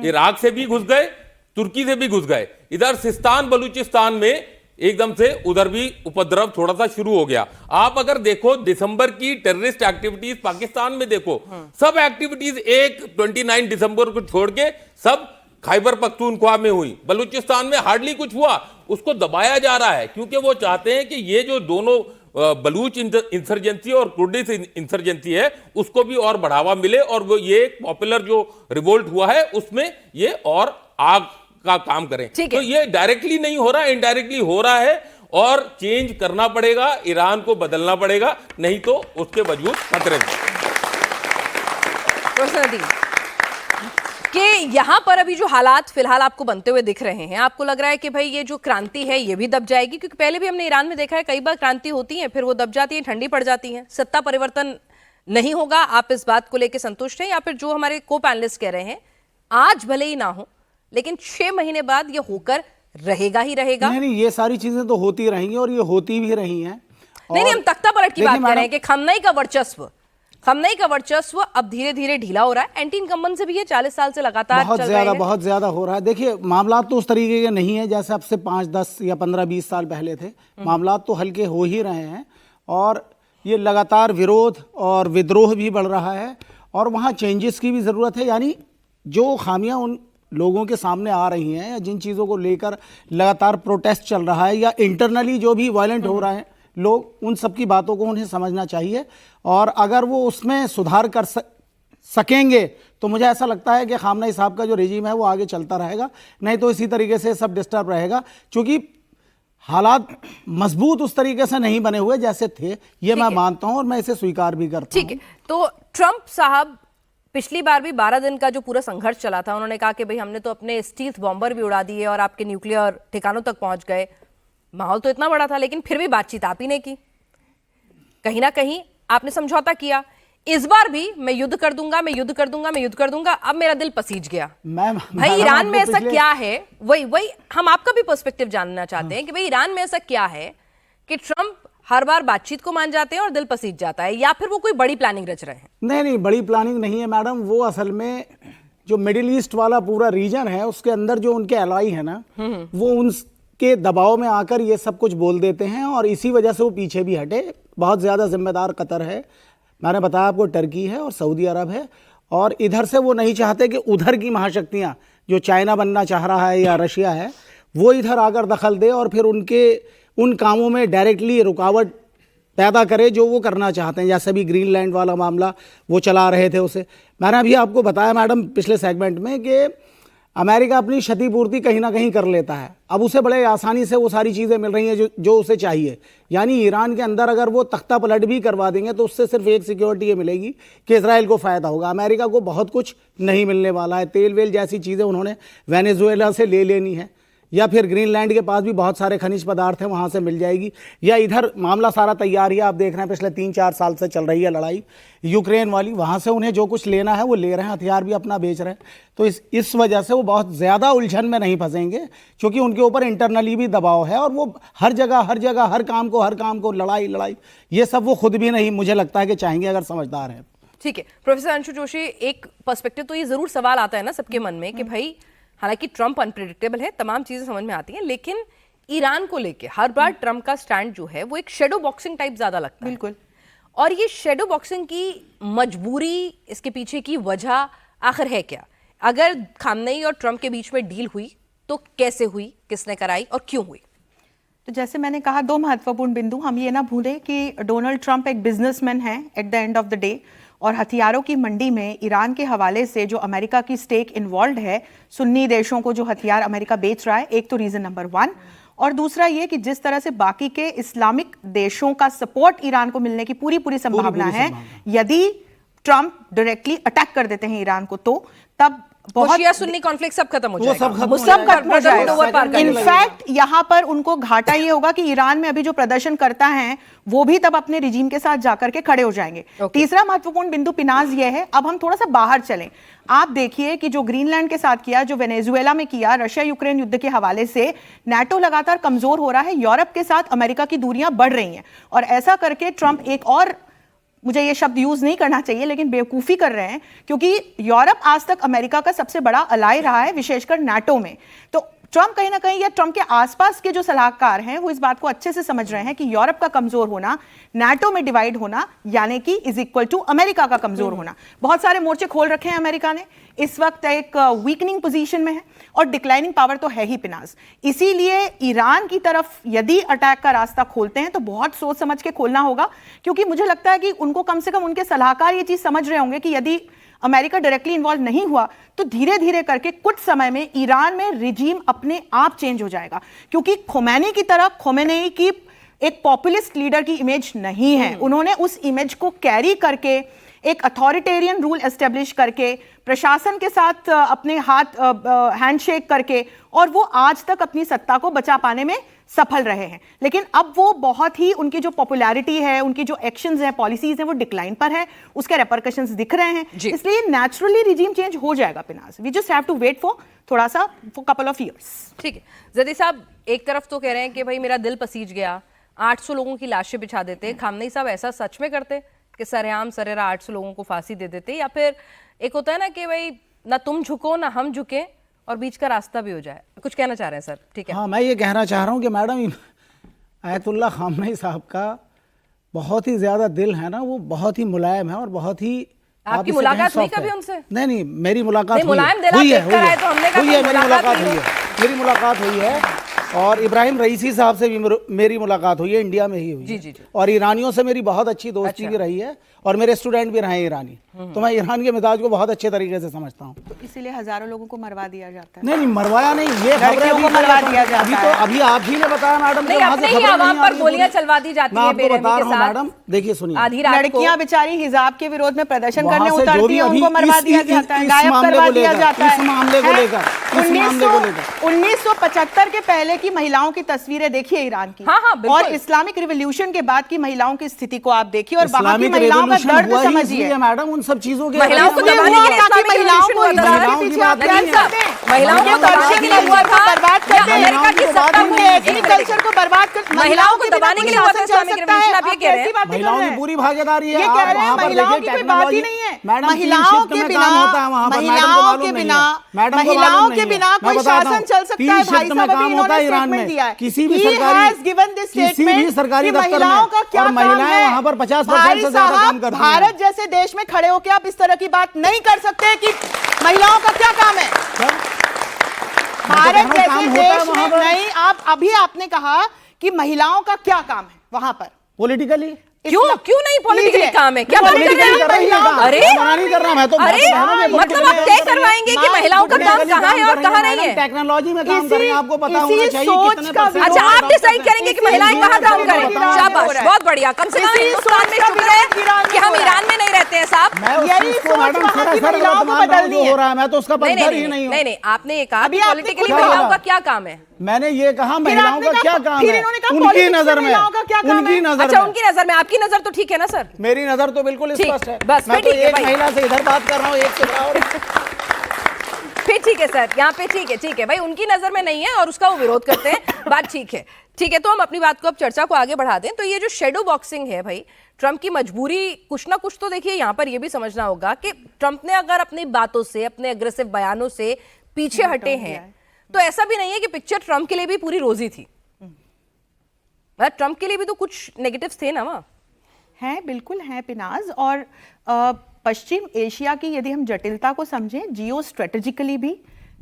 इराक से भी घुस गए, तुर्की से भी घुस गए। इधर सिस्तान बलूचिस्तान में एकदम से उधर भी उपद्रव थोड़ा सा शुरू हो गया। आप अगर देखो दिसंबर की टेररिस्ट एक्टिविटीज पाकिस्तान में देखो, सब एक्टिविटीज 29 दिसंबर को छोड़ के सब खैबर पख्तूनख्वा में हुई। बलूचिस्तान में हार्डली कुछ हुआ, उसको दबाया जा रहा है, क्योंकि वो चाहते हैं कि ये जो दोनों बलूच इंसर्जेंसी और कुर्दिश इंसर्जेंसी है उसको भी और बढ़ावा मिले, और वो ये पॉपुलर जो रिवोल्ट हुआ है उसमें ये और आग का काम करें। तो ये डायरेक्टली नहीं हो रहा, इनडायरेक्टली हो रहा है, और चेंज करना पड़ेगा, ईरान को बदलना पड़ेगा, नहीं तो उसके वजूद खतरे में। कि यहां पर अभी जो हालात फिलहाल आपको बनते हुए दिख रहे हैं, आपको लग रहा है कि भाई ये जो क्रांति है ये भी दब जाएगी? क्योंकि पहले भी हमने ईरान में देखा है, कई बार क्रांति होती है फिर वो दब जाती है, ठंडी पड़ जाती है, सत्ता परिवर्तन नहीं होगा। आप इस बात को लेकर संतुष्ट हैं, या फिर जो हमारे को पैनलिस्ट कह रहे हैं आज भले ही ना हो लेकिन 6 महीने बाद ये होकर रहेगा ही रहेगा? नहीं, ये सारी चीजें तो होती रहेंगी और ये होती भी रही हैं। नहीं, हम तख्ता पलट की बात कर रहे हैं कि खमनई का वर्चस्व अब धीरे धीरे ढीला हो रहा है। एंटी इनकम्बेंट से भी ये 40 साल से लगातार बहुत ज्यादा हो रहा है। देखिए, मामला तो उस तरीके के नहीं है जैसे अब से 5, 10 या 15, 20 साल पहले थे। मामला तो हल्के हो ही रहे हैं, और ये लगातार विरोध और विद्रोह भी बढ़ रहा है, और वहाँ चेंजेस की भी ज़रूरत है। यानी जो खामियां उन लोगों के सामने आ रही हैं, या जिन चीज़ों को लेकर लगातार प्रोटेस्ट चल रहा है, या इंटरनली जो भी वायलेंट हो रहा है लोग, उन सब की बातों को उन्हें समझना चाहिए। और अगर वो उसमें सुधार कर सकेंगे तो मुझे ऐसा लगता है कि खामनेई साहब का जो रेजिम है वो आगे चलता रहेगा, नहीं तो इसी तरीके से सब डिस्टर्ब रहेगा, क्योंकि हालात मजबूत उस तरीके से नहीं बने हुए जैसे थे। ये मैं मानता हूं और मैं इसे स्वीकार भी करता हूं। ठीक है, तो ट्रंप साहब पिछली बार भी 12 दिन का जो पूरा संघर्ष चला था, उन्होंने कहा कि भाई हमने तो अपने स्टील्थ बॉम्बर भी उड़ा दिए और आपके न्यूक्लियर ठिकानों तक पहुंच गए। माहौल तो इतना बड़ा था, लेकिन फिर भी बातचीत आप ही ने की, कहीं ना कहीं आपने समझौता किया। इस बार भी मैं युद्ध कर दूंगा, मैं युद्ध कर दूंगा, मैं युद्ध कर दूंगा, अब मेरा दिल पसीज गया। मैम भाई ईरान में ऐसा क्या है, वही हम आपका भी पर्सपेक्टिव जानना चाहते हैं कि भाई ईरान में ऐसा क्या है कि ट्रंप हर बार बातचीत को मान जाते हैं और दिल पसीज जाता है, या फिर वो कोई बड़ी प्लानिंग रच रहे हैं? नहीं, बड़ी प्लानिंग नहीं है मैडम। वो असल में जो मिडिल ईस्ट वाला पूरा रीजन है उसके अंदर जो उनके एलाई है ना, वो उनके दबाव में आकर ये सब कुछ बोल देते हैं और इसी वजह से वो पीछे भी हटे। बहुत ज़्यादा जिम्मेदार कतर है, मैंने बताया आपको, टर्की है और सऊदी अरब है। और इधर से वो नहीं चाहते कि उधर की महाशक्तियाँ जो चाइना बनना चाह रहा है या रशिया है वो इधर आकर दखल दे और फिर उनके उन कामों में डायरेक्टली रुकावट पैदा करे जो वो करना चाहते हैं। जैसे भी ग्रीनलैंड वाला मामला वो चला रहे थे उसे, मैंने अभी आपको बताया मैडम पिछले सेगमेंट में कि अमेरिका अपनी क्षतिपूर्ति कहीं ना कहीं कर लेता है। अब उसे बड़े आसानी से वो सारी चीज़ें मिल रही हैं जो उसे चाहिए। यानी ईरान के अंदर अगर वो तख्ता पलट भी करवा देंगे तो उससे सिर्फ एक सिक्योरिटी ये मिलेगी कि इजराइल को फ़ायदा होगा, अमेरिका को बहुत कुछ नहीं मिलने वाला है। तेल वेल जैसी चीज़ें उन्होंने वेनेजुएला से ले लेनी है, या फिर ग्रीनलैंड के पास भी बहुत सारे खनिज पदार्थ हैं वहाँ से मिल जाएगी, या इधर मामला सारा तैयार ही आप देख रहे हैं पिछले 3-4 साल से चल रही है लड़ाई यूक्रेन वाली, वहाँ से उन्हें जो कुछ लेना है वो ले रहे हैं, हथियार भी अपना बेच रहे हैं। तो इस वजह से वो बहुत ज़्यादा उलझन में नहीं फंसेंगे क्योंकि उनके ऊपर इंटरनली भी दबाव है और वो हर जगह हर काम को लड़ाई ये सब वो खुद भी नहीं मुझे लगता है कि चाहेंगे अगर समझदार हैं। ठीक है प्रोफेसर अंशु जोशी, एक पर्सपेक्टिव तो ये जरूर सवाल आता है ना सबके मन में कि भाई हालांकि ट्रंप अनप्रेडिक्टेबल है, तमाम चीजें समझ में आती हैं, लेकिन ईरान को लेके हर बार ट्रंप का स्टैंड जो है वो एक शेडो बॉक्सिंग टाइप ज्यादा लगता है। बिल्कुल। और ये शेडो बॉक्सिंग की मजबूरी, इसके पीछे की वजह आखिर है क्या? अगर खामनेई और ट्रंप के बीच में डील हुई तो कैसे हुई, किसने कराई और क्यों हुई? तो जैसे मैंने कहा, 2 महत्वपूर्ण बिंदु। हम ये ना भूलें कि डोनाल्ड ट्रंप एक बिजनेसमैन है at the end of the day, और हथियारों की मंडी में ईरान के हवाले से जो अमेरिका की स्टेक इन्वॉल्व है, सुन्नी देशों को जो हथियार अमेरिका बेच रहा है, एक तो रीजन नंबर 1। और दूसरा ये कि जिस तरह से बाकी के इस्लामिक देशों का सपोर्ट ईरान को मिलने की पूरी संभावना है, यदि ट्रंप डायरेक्टली अटैक कर देते हैं ईरान को तो तब बहुत शिया सुन्नी कॉन्फ्लिक्ट सब खत्म हो जाएगा, सब खत्म हो जाएगा। इनफैक्ट यहाँ पर उनको घाटा ये होगा कि ईरान में अभी जो प्रदर्शन करता है वो भी तब अपने रिजीम के साथ जाकर के खड़े हो जाएंगे। तीसरा महत्वपूर्ण बिंदु पिनाज ये है, अब हम थोड़ा सा बाहर चलें। आप देखिए कि जो ग्रीनलैंड के साथ किया, जो वेनेजुएला में किया, रशिया यूक्रेन युद्ध के हवाले से नाटो लगातार कमजोर हो रहा है, यूरोप के साथ अमेरिका की दूरियां बढ़ रही हैं, और ऐसा करके ट्रंप एक और, मुझे ये शब्द यूज नहीं करना चाहिए लेकिन बेवकूफ़ी कर रहे हैं, क्योंकि यूरोप आज तक अमेरिका का सबसे बड़ा अलाई रहा है, विशेषकर नाटो में। तो ट्रंप कहीं ना कहीं, या ट्रंप के आसपास के जो सलाहकार हैं वो इस बात को अच्छे से समझ रहे हैं कि यूरोप का कमजोर होना, नाटो में डिवाइड होना, यानी कि इज इक्वल टू अमेरिका का कमजोर होना। बहुत सारे मोर्चे खोल रखे हैं अमेरिका ने, इस वक्त एक वीकनिंग पोजीशन में है और डिक्लाइनिंग पावर तो है ही पिनाज। इसीलिए ईरान की तरफ यदि अटैक का रास्ता खोलते हैं तो बहुत सोच समझ के खोलना होगा, क्योंकि मुझे लगता है कि उनको कम से कम उनके सलाहकार ये चीज समझ रहे होंगे कि यदि अमेरिका डायरेक्टली इन्वॉल्व नहीं हुआ तो धीरे धीरे करके कुछ समय में ईरान में रिजीम अपने आप चेंज हो जाएगा, क्योंकि खोमैनी की तरह खोमेनेई की एक पॉपुलिस्ट लीडर की इमेज नहीं है। उन्होंने उस इमेज को कैरी करके एक अथॉरिटेरियन रूल एस्टेब्लिश करके, प्रशासन के साथ अपने हाथ हैंडशेक करके, और वो आज तक अपनी सत्ता को बचा पाने में सफल रहे हैं। लेकिन अब वो बहुत ही, उनकी जो पॉपुलैरिटी है, उनकी जो एक्शंस हैं, पॉलिसीज हैं, वो डिक्लाइन पर है, उसके रेपरकशंस दिख रहे हैं। इसलिए नेचुरली रिजीम चेंज हो जाएगा पिनाज। We just have to wait for थोड़ा सा, फॉर कपल ऑफ ईयर्स। ठीक है जदी साहब, एक तरफ तो कह रहे हैं कि भाई मेरा दिल पसीज गया, 800 लोगों की लाशें बिछा देते। खामनेई साहब ऐसा सच में करते कि सरेआम सरेरा 800 लोगों को फांसी दे देते, या फिर एक होता है ना कि भाई ना तुम झुको ना हम झुके और बीच का रास्ता भी हो जाए? कुछ कहना चाह रहे हैं सर? ठीक है। हाँ, मैं ये कहना चाह रहा हूँ कि मैडम आयतुल्लाह खामनेई साहब का बहुत ही ज़्यादा दिल है ना, वो बहुत ही मुलायम है और बहुत ही, आपकी मुलाकात हुई कभी उनसे? नहीं, मेरी मुलाकात मुलायम दिल आप देखकर आए तो हमने कहा मेरी मुलाकात हुई है, और इब्राहिम रईसी साहब से भी मेरी मुलाकात हुई है, इंडिया में ही हुई है। जी। और ईरानियों से मेरी बहुत अच्छी दोस्ती भी रही है, और मेरे स्टूडेंट भी रहे ईरानी, तो मैं ईरान के मिजाज को बहुत अच्छे तरीके से समझता हूँ। तो इसीलिए हजारों लोगों को मरवा दिया जाता है। नहीं, मरवाया नहीं, ये लड़कियों को मरवा दिया जाता है। अभी आप ही ने बताया मैडम, नहीं, अपने ही आवाम पर गोलियां चलवा दी जाती है बेरहमी के साथ। मैडम देखिए, सुनिए, आधी रात को लड़कियां बेचारी हिजाब के विरोध में प्रदर्शन करने वहाँ से जो उतरती भी हैं, अभी उनको मरवा दिया जाता है, गायब करवा दिया जाता है। इस मामले को लेकर इस मामले को लेकर। 1975 के पहले की महिलाओं की तस्वीरें देखिए ईरान की, हाँ, हाँ, बिल्कुल। और इस्लामिक रिवॉल्यूशन के बाद की महिलाओं की स्थिति को आप देखिए और वहां की इस्लामिक महिलाओं का रेवोल्यूशन दर्द हुआ ही समझिए। इसलिए मैडम उन सब चीजों के महिलाओं को इसलिए दबाने हुआ के लिए ताकि इस्लामिक महिलाओं को रिवॉल्यूशन हुआ था। इस्लाम के पीछे आप नहीं डाल साहब, सकते हैं। महिलाओं को दबाने के लिए हुआ था बर्बाद या करते हैं। अमेरिका की सत्ता उनके को एथनिक कल्चर को बर्बाद कर महिलाओं को दबाने के लिए हुआ था इस्लामिक रिवॉल्यूशन, आप ये कह रहे हैं? महिलाओं की पूरी भागीदारी है। ये आप कह रहे हैं वहाँ पर महिलाओं देखिए की कोई बात ही टेक्नोलॉजी, नहीं है। मैडम महिलाओं के बिना, महिलाओं के बिना, महिलाओं के बिना कोई शासन चल सकता है। भाई साहब अभी इन्होंने स्टेटमेंट दिया है, किसी भी He सरकारी has given this किसी भी statement सरकारी कि दफ्तर महिलाओं का में क्या और काम महिलाएं है। वहाँ पर 50% भाई से ज्यादा काम साहब, करती हैं। भारत जैसे देश में खड़े होकर आप इस तरह की बात नहीं कर सकते कि महिलाओं का क्या काम है। भारत जैसे देश में नहीं, आप अभी आपने कहा कि महिलाओं का क्या काम है वहां पर पॉलिटिकली। क्यों नहीं पॉलिटिकली काम है? क्या बात कर रहे हैं? अरे नहीं कर रहा मैं तो अरे मतलब आप तय करवाएंगे कि महिलाओं का काम कहाँ है और कहाँ नहीं है? टेक्नोलॉजी में काम कर रहे हैं, आपको पता होना चाहिए कितने % अच्छा, आप डिसाइड करेंगे कि महिलाएं कहाँ काम करें। शाबाश, बहुत बढ़िया। कम से कम हिंदुस्तान में शुक्र है कि हम ईरान में नहीं रहते हैं साहब। मैं उस चीज को मैडम सरासर गलत मान रहा हूं जो हो रहा है, मैं तो उसका पक्षधर ही नहीं हूं। नहीं, आपने ये कहा अभी कि आपने पॉलिटिकली खुद महिलाओं कहा। का क्या काम है? मैंने ये कहा महिलाओं का क्या काम फिर है इन्होंने कहा उनकी politics में नजर में, महिलाओं का क्या काम उनकी है? नजर अच्छा, में। उनकी नजर में, आपकी नजर तो ठीक है ना सर? मेरी नजर तो बिल्कुल ठीक, स्पष्ट है। बस मैं फिर तो ठीक है एक भाई। महिला से इधर बात कर रहा हूँ, एक से और फिर ठीक है सर, यहाँ पे ठीक है भाई, उनकी नजर में नहीं है और उसका वो विरोध करते हैं। बात ठीक है। तो हम अपनी बात को, अब चर्चा को आगे बढ़ाते हैं। तो ये जो शेडो बॉक्सिंग है भाई, ट्रंप की मजबूरी कुछ ना कुछ तो देखिए यहाँ पर ये भी समझना होगा कि ट्रंप ने अगर अपनी बातों से, अपने अग्रेसिव बयानों से पीछे हटे हैं तो ऐसा भी नहीं है कि पिक्चर ट्रंप के लिए भी पूरी रोजी थी। ट्रंप के लिए भी तो कुछ नेगेटिव्स थे ना वहाँ। हैं, बिल्कुल हैं पिनाज। और पश्चिम एशिया की यदि हम जटिलता को समझें, जियो स्ट्रेटेजिकली भी,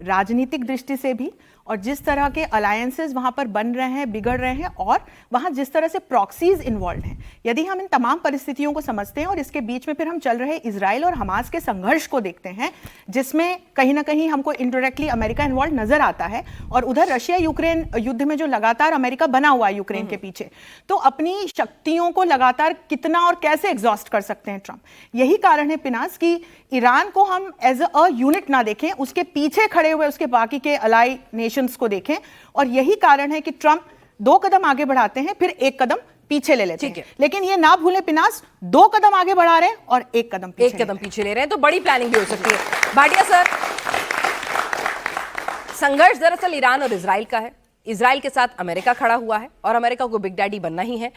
राजनीतिक दृष्टि से भी, और जिस तरह के अलायंसेस वहां पर बन रहे हैं, बिगड़ रहे हैं, और वहां जिस तरह से प्रॉक्सीज इन्वॉल्व हैं, यदि हम इन तमाम परिस्थितियों को समझते हैं और इसके बीच में फिर हम चल रहे इजराइल और हमास के संघर्ष को देखते हैं, जिसमें कहीं ना कहीं हमको इनडायरेक्टली अमेरिका इन्वॉल्व नजर आता है, और उधर रशिया यूक्रेन युद्ध में जो लगातार अमेरिका बना हुआ है यूक्रेन के पीछे, तो अपनी शक्तियों को लगातार कितना और कैसे एग्जॉस्ट कर सकते हैं ट्रंप। यही कारण है पिनास कि ईरान को हम एज अ यूनिट ना देखें, उसके पीछे खड़े हुए उसके बाकी के अलाई नेशंस को देखें, और यही कारण है कि ट्रंप 2 कदम आगे बढ़ाते हैं फिर 1 कदम पीछे ले लेते हैं। लेकिन ये ना भूलें पिनास, 2 कदम आगे बढ़ा रहे हैं और 1 कदम पीछे ले रहे हैं, तो बड़ी प्लानिंग भी हो सकती है। भाटिया सर, संघर्ष दरअसल ईरान और इजराइल का है। इजराइल के साथ अमेरिका खड़ा हुआ है और अमेरिका को बिग डैडी बनना ही है।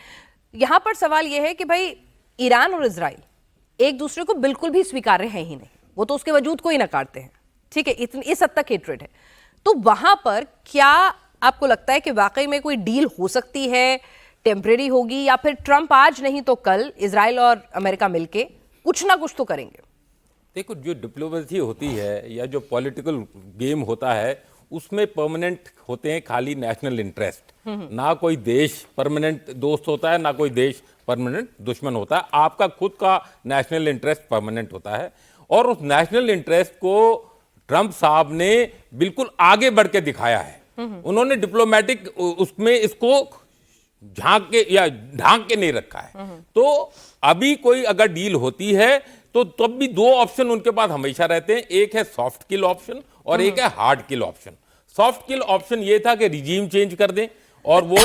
यहां पर सवाल यह है कि भाई ईरान और इजराइल एक दूसरे को बिल्कुल भी स्वीकार्य है ही नहीं, वो तो उसके वजूद को ही नकारते हैं। ठीक है, इस हद तक हेट्रेड है। तो वहां पर क्या आपको लगता है कि वाकई में कोई डील हो सकती है, टेम्परेरी होगी, या फिर ट्रंप आज नहीं तो कल इजराइल और अमेरिका मिलके कुछ ना कुछ तो करेंगे? देखो, जो डिप्लोमेसी होती है या जो पॉलिटिकल गेम होता है, उसमें परमानेंट होते हैं खाली नेशनल इंटरेस्ट। ना कोई देश परमानेंट दोस्त होता है, ना कोई देश परमानेंट दुश्मन होता है। आपका खुद का नेशनल इंटरेस्ट परमानेंट होता है, और उस नेशनल इंटरेस्ट को ट्रंप साहब ने बिल्कुल आगे बढ़ के दिखाया है। उन्होंने डिप्लोमेटिक उसमें इसको झांक के या ढांक के नहीं रखा है। तो अभी कोई अगर डील होती है तो तब भी 2 ऑप्शन उनके पास हमेशा रहते हैं, एक है सॉफ्ट किल ऑप्शन और एक है हार्ड किल ऑप्शन। सॉफ्ट किल ऑप्शन ये था कि रिजीम चेंज कर दें और वो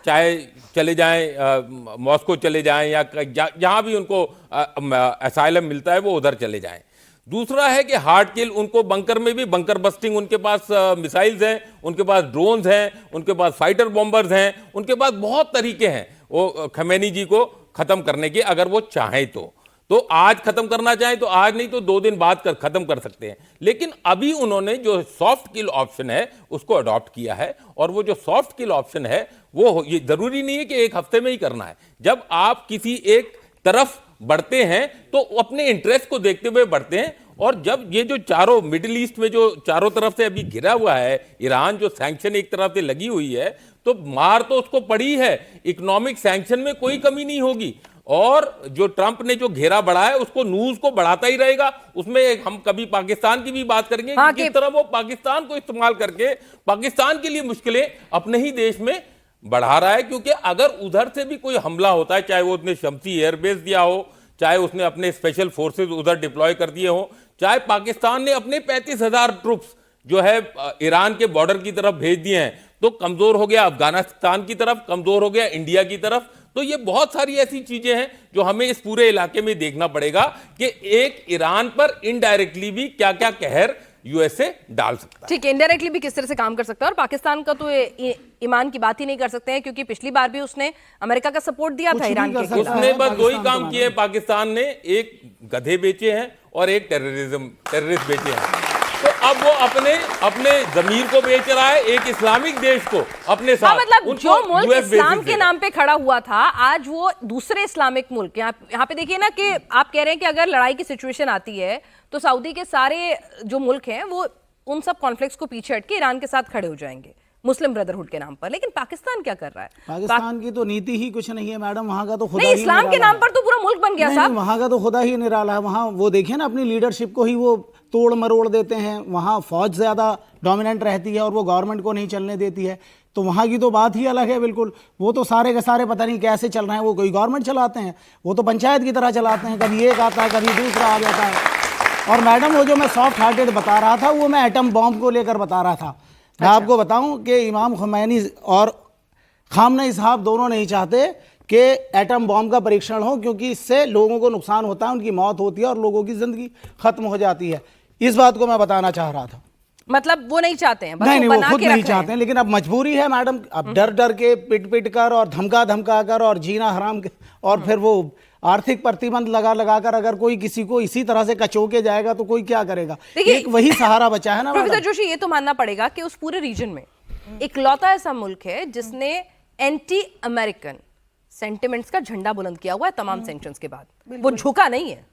चाहे चले जाएं, मॉस्को चले जाएं या जहां भी उनको असाइलम मिलता है वो उधर चले जाएं। दूसरा है कि हार्ड किल, उनको बंकर में भी बंकर बस्टिंग, उनके पास मिसाइल्स हैं, उनके पास ड्रोन्स हैं, उनके पास फाइटर बॉम्बर्स हैं, उनके पास बहुत तरीके हैं वो खमेनी जी को खत्म करने के, अगर वो चाहें तो आज खत्म करना चाहें तो आज, नहीं तो 2 दिन बाद खत्म कर सकते हैं। लेकिन अभी उन्होंने जो सॉफ्ट किल ऑप्शन है उसको अडॉप्ट किया है, और वो जो सॉफ्ट किल ऑप्शन है वो ये जरूरी नहीं है कि 1 हफ्ते में ही करना है। जब आप किसी एक तरफ बढ़ते हैं तो अपने इंटरेस्ट को देखते हुए बढ़ते हैं, और जब ये जो चारों मिडिल ईस्ट में जो चारों तरफ से अभी घिरा हुआ है ईरान, जो सैंक्शन एक तरफ से लगी हुई है, तो मार तो उसको पड़ी है। इकोनॉमिक सैंक्शन में कोई कमी नहीं होगी, और जो ट्रंप ने जो घेरा बढ़ाया उसको न्यूज को बढ़ाता ही रहेगा। उसमें हम कभी पाकिस्तान की भी बात करेंगे, हाँ, किस तरह वो पाकिस्तान को इस्तेमाल करके पाकिस्तान के लिए मुश्किलें अपने ही देश में बढ़ा रहा है। क्योंकि अगर उधर से भी कोई हमला होता है, चाहे वो उसने शमसी एयरबेस दिया हो, चाहे उसने अपने स्पेशल फोर्सेस उधर डिप्लॉय कर दिए हो, चाहे पाकिस्तान ने अपने 35,000 ट्रूप्स जो है ईरान के बॉर्डर की तरफ भेज दिए हैं, तो कमजोर हो गया अफगानिस्तान की तरफ, कमजोर हो गया इंडिया की तरफ। तो ये बहुत सारी ऐसी चीजें हैं जो हमें इस पूरे इलाके में देखना पड़ेगा कि एक ईरान पर इनडायरेक्टली भी क्या क्या कहर यूएसए डाल सकता है। ठीक है, इनडायरेक्टली भी किस तरह से काम कर सकता है। और पाकिस्तान का तो ईमान की बात ही नहीं कर सकते हैं, क्योंकि पिछली बार भी उसने अमेरिका का सपोर्ट दिया था ईरान के खिलाफ। उसने बस दो ही काम किए पाकिस्तान ने, एक गधे बेचे हैं और एक टेररिस्ट बेचे हैं। तो अब वो अपने जमीर को बेच रहा है, एक इस्लामिक देश को अपने साथ। मतलब जो मुल्क इस्लाम के नाम पे खड़ा हुआ था, आज वो दूसरे इस्लामिक मुल्क, यहाँ पे देखिए ना कि आप कह रहे हैं कि अगर लड़ाई की सिचुएशन आती है तो सऊदी के सारे जो मुल्क हैं वो उन सब कॉन्फ्लिक्ट्स को पीछे हट के ईरान के साथ खड़े हो जाएंगे मुस्लिम ब्रदरहुड के नाम पर। लेकिन पाकिस्तान क्या कर रहा है? पाकिस्तान की तो नीति ही कुछ नहीं है मैडम, वहाँ का तो खुदा नहीं, ही इस्लाम के नाम पर तो पूरा मुल्क बन गया नहीं, साहब। वहाँ का तो खुदा ही निराला है। वहाँ वो देखिए ना, अपनी लीडरशिप को ही वो तोड़ मरोड़ देते हैं। वहाँ फौज ज़्यादा डोमिनेंट रहती है और वो गवर्नमेंट को नहीं चलने देती है। तो वहाँ की तो बात ही अलग है बिल्कुल। वो तो सारे के सारे पता नहीं कैसे चल रहे हैं, वो कोई गवर्नमेंट चलाते हैं, वो तो पंचायत की तरह चलाते हैं। कभी एक आता है, कभी दूसरा आ जाता है। और मैडम वो जो मैं सॉफ्ट हार्टेड बता रहा था, वो मैं एटम बॉम्ब को लेकर बता रहा था। मैं आपको बताऊं कि इमाम खुमैनी और खामनेई साहब दोनों नहीं चाहते कि एटम बॉम्ब का परीक्षण हो, क्योंकि इससे लोगों को नुकसान होता है, उनकी मौत होती है और लोगों की जिंदगी खत्म हो जाती है। इस बात को मैं बताना चाह रहा था। मतलब वो नहीं चाहते हैं, बस नहीं, वो वो बना खुद के नहीं रख रहे चाहते हैं, लेकिन अब मजबूरी है मैडम। अब डर डर के, पिट पिट कर और धमका धमका कर और जीना हराम और फिर वो आर्थिक प्रतिबंध लगा लगा कर अगर कोई किसी को इसी तरह से कचोके जाएगा तो कोई क्या करेगा? एक वही सहारा बचा है ना। प्रोफेसर जोशी, ये तो मानना पड़ेगा कि उस पूरे रीजन में इकलौता ऐसा मुल्क है जिसने एंटी अमेरिकन सेंटिमेंट्स का झंडा बुलंद किया हुआ है तमाम सैंक्शंस के बाद। वो झुका नहीं है।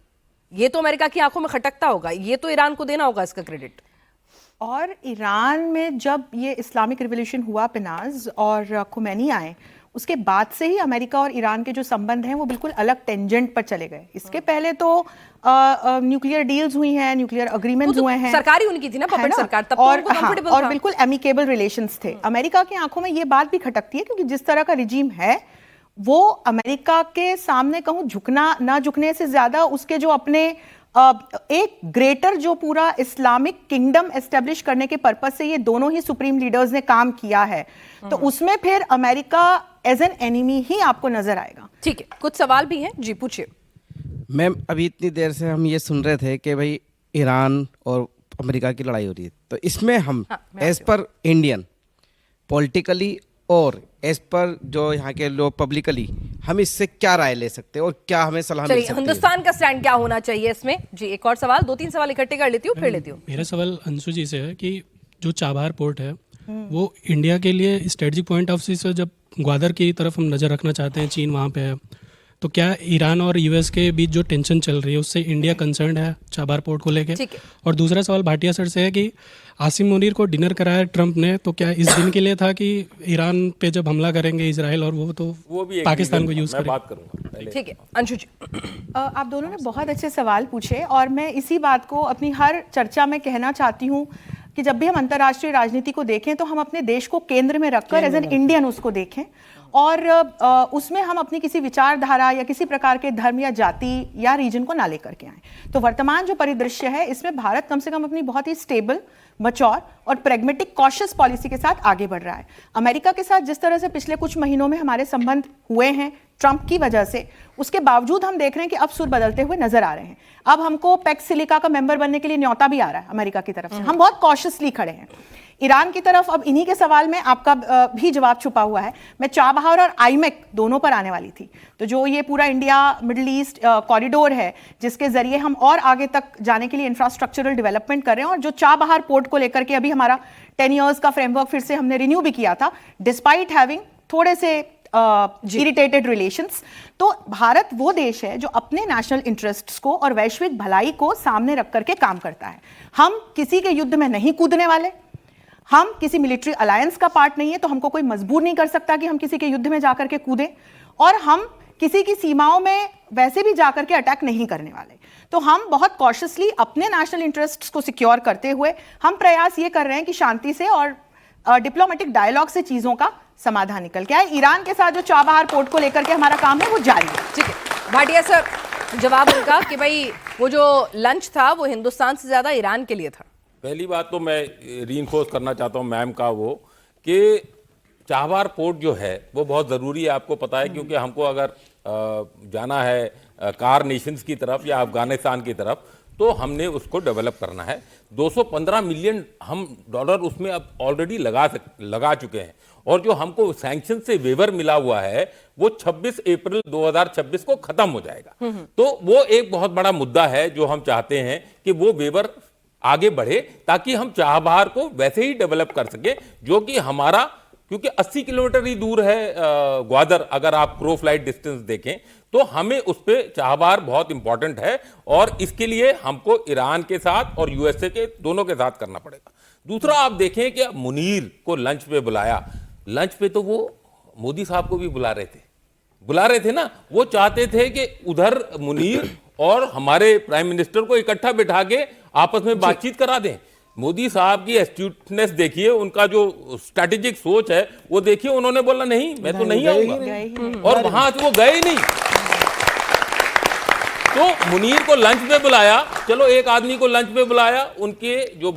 ये तो अमेरिका की आंखों में खटकता होगा, ये तो ईरान को देना होगा इसका क्रेडिट। और ईरान में जब ये इस्लामिक रिवॉल्यूशन हुआ पिनाज और खुमैनी आए, उसके बाद से ही अमेरिका और ईरान के जो संबंध हैं वो बिल्कुल अलग टेंजेंट पर चले गए। इसके पहले तो न्यूक्लियर डील्स हुई हैं, न्यूक्लियर अग्रीमेंट्स हुए हैं, सरकारी उनकी थी ना, पपेट सरकार, तब तो और उनको कंफर्टेबल और था। बिल्कुल एमिकेबल रिलेशंस थे। अमेरिका की आंखों में ये बात भी खटकती है, क्योंकि जिस तरह का रिजीम है वो अमेरिका के सामने कहूँ झुकना ना झुकने से ज्यादा उसके जो अपने एक ग्रेटर जो पूरा इस्लामिक किंगडम एस्टेब्लिश करने के पर्पस से ये दोनों ही सुप्रीम लीडर्स ने काम किया है, तो उसमें फिर अमेरिका एज एन एनिमी ही आपको नजर आएगा। ठीक है, कुछ सवाल भी हैं, जी पूछिए। मैम, अभी इतनी देर से हम ये सुन रहे थे कि भाई ईरान और अमेरिका की लड़ाई हो रही है, तो इसमें हम एज पर इंडियन पॉलिटिकली और एज पर जो यहाँ के लोग पब्लिकली हम इससे क्या राय ले सकते हैं और क्या हमें सलाह मिल चलिए, सकती है? हिंदुस्तान का स्टैंड क्या होना चाहिए इसमें? जी एक और सवाल, 2-3 सवाल इकट्ठे कर लेती हूँ फिर लेती हूँ। मेरा सवाल अंशु जी से है कि जो चाबहार पोर्ट है वो इंडिया के लिए स्ट्रेटजिक पॉइंट ऑफ व्यू से, जब ग्वादर की तरफ हम नज़र रखना चाहते हैं, चीन वहाँ पे है, तो क्या ईरान और यूएस के बीच जो टेंशन चल रही है उससे इंडिया कंसर्न है चाबहार पोर्ट को लेके? ठीक है। और दूसरा सवाल भाटिया सर से है कि आसिम मुनीर को डिनर कराया ट्रंप ने, तो क्या इस दिन के लिए था कि ईरान पे जब हमला करेंगे इजराइल और वो भी एक पाकिस्तान को reason यूज मैं करेंगे? बात करूंगा पहले। ठीक है, अंशु जी। आप दोनों ने बहुत अच्छे सवाल पूछे और मैं इसी बात को अपनी हर चर्चा में कहना चाहती हूँ कि जब भी हम अंतर्राष्ट्रीय राजनीति को देखें तो हम अपने देश को केंद्र में रखकर एज एन इंडियन उसको देखें, और उसमें हम अपनी किसी विचारधारा या किसी प्रकार के धर्म या जाति या रीजन को ना लेकर के आए। तो वर्तमान जो परिदृश्य है इसमें भारत कम से कम अपनी बहुत ही स्टेबल, मैच्योर और प्रेग्मेटिक कॉशियस पॉलिसी के साथ आगे बढ़ रहा है। अमेरिका के साथ जिस तरह से पिछले कुछ महीनों में हमारे संबंध हुए हैं ट्रंप की वजह से, उसके बावजूद हम देख रहे हैं कि अब सुर बदलते हुए नजर आ रहे हैं। अब हमको पैक्स सिलिका का मेंबर बनने के लिए न्योता भी आ रहा है अमेरिका की तरफ से। हम बहुत कॉशियसली खड़े हैं। ईरान की तरफ अब इन्हीं के सवाल में आपका भी जवाब छुपा हुआ है। मैं चाबहार और आईमेक दोनों पर आने वाली थी। तो जो ये पूरा इंडिया मिडिल ईस्ट कॉरिडोर है जिसके जरिए हम और आगे तक जाने के लिए इंफ्रास्ट्रक्चरल डेवलपमेंट कर रहे हैं, और जो चाबहार पोर्ट को लेकर के अभी हमारा 10 इयर्स का फ्रेमवर्क फिर से हमने रिन्यू भी किया था, डिस्पाइट हैविंग थोड़े से इरिटेटेड रिलेशंस। तो भारत वो देश है जो अपने नेशनल इंटरेस्ट्स को और वैश्विक भलाई को सामने रख करके काम करता है। हम किसी के युद्ध में नहीं कूदने वाले, हम किसी मिलिट्री अलायंस का पार्ट नहीं है, तो हमको कोई मजबूर नहीं कर सकता कि हम किसी के युद्ध में जाकर के कूदें, और हम किसी की सीमाओं में वैसे भी जाकर के अटैक नहीं करने वाले। तो हम बहुत कॉशियसली अपने नेशनल इंटरेस्ट्स को सिक्योर करते हुए हम प्रयास ये कर रहे हैं कि शांति से और डिप्लोमेटिक डायलॉग से चीजों का समाधान निकल के आए। ईरान के साथ जो चाबहार पोर्ट को लेकर के हमारा काम है वो जारी है। ठीक है, भाटिया सर, जवाब उनका कि भाई वो जो लंच था वो हिंदुस्तान से ज्यादा ईरान के लिए था। पहली बात तो मैं रीइंफोर्स करना चाहता हूं मैम का वो कि चाबहार पोर्ट जो है वो बहुत ज़रूरी है, आपको पता है, क्योंकि हमको अगर जाना है कार नेशंस की तरफ या अफगानिस्तान की तरफ तो हमने उसको डेवलप करना है। 215 मिलियन हम डॉलर उसमें अब ऑलरेडी लगा चुके हैं और जो हमको सैंक्शन से वेवर मिला हुआ है वो 26 अप्रैल 2026 को खत्म हो जाएगा। तो वो एक बहुत बड़ा मुद्दा है जो हम चाहते हैं कि वो वेवर आगे बढ़े ताकि हम चाबहार को वैसे ही डेवलप कर सके जो कि हमारा, क्योंकि 80 किलोमीटर ही दूर है ग्वादर, अगर आप क्रो फ्लाइट डिस्टेंस देखें तो हमें उस पर चाबहार बहुत इंपॉर्टेंट है और इसके लिए हमको ईरान के साथ और यूएसए के दोनों के साथ करना पड़ेगा। दूसरा आप देखें कि मुनीर को लंच पे बुलाया, लंच पे तो वो मोदी साहब को भी बुला रहे थे ना, वो चाहते थे कि उधर मुनीर और हमारे प्राइम मिनिस्टर को इकट्ठा बिठा के आपस में बातचीत करा दें। मोदी साहब की एस्ट्यूटनेस देखिए, उनका जो स्ट्रैटेजिक सोच है वो देखिए, उन्होंने बोला नहीं मैं तो नहीं आऊंगा और वहां से वो गए ही नहीं। तो मुनीर को लंच पे बुलाया, चलो एक आदमी को लंच पे बुलाया, उनके जो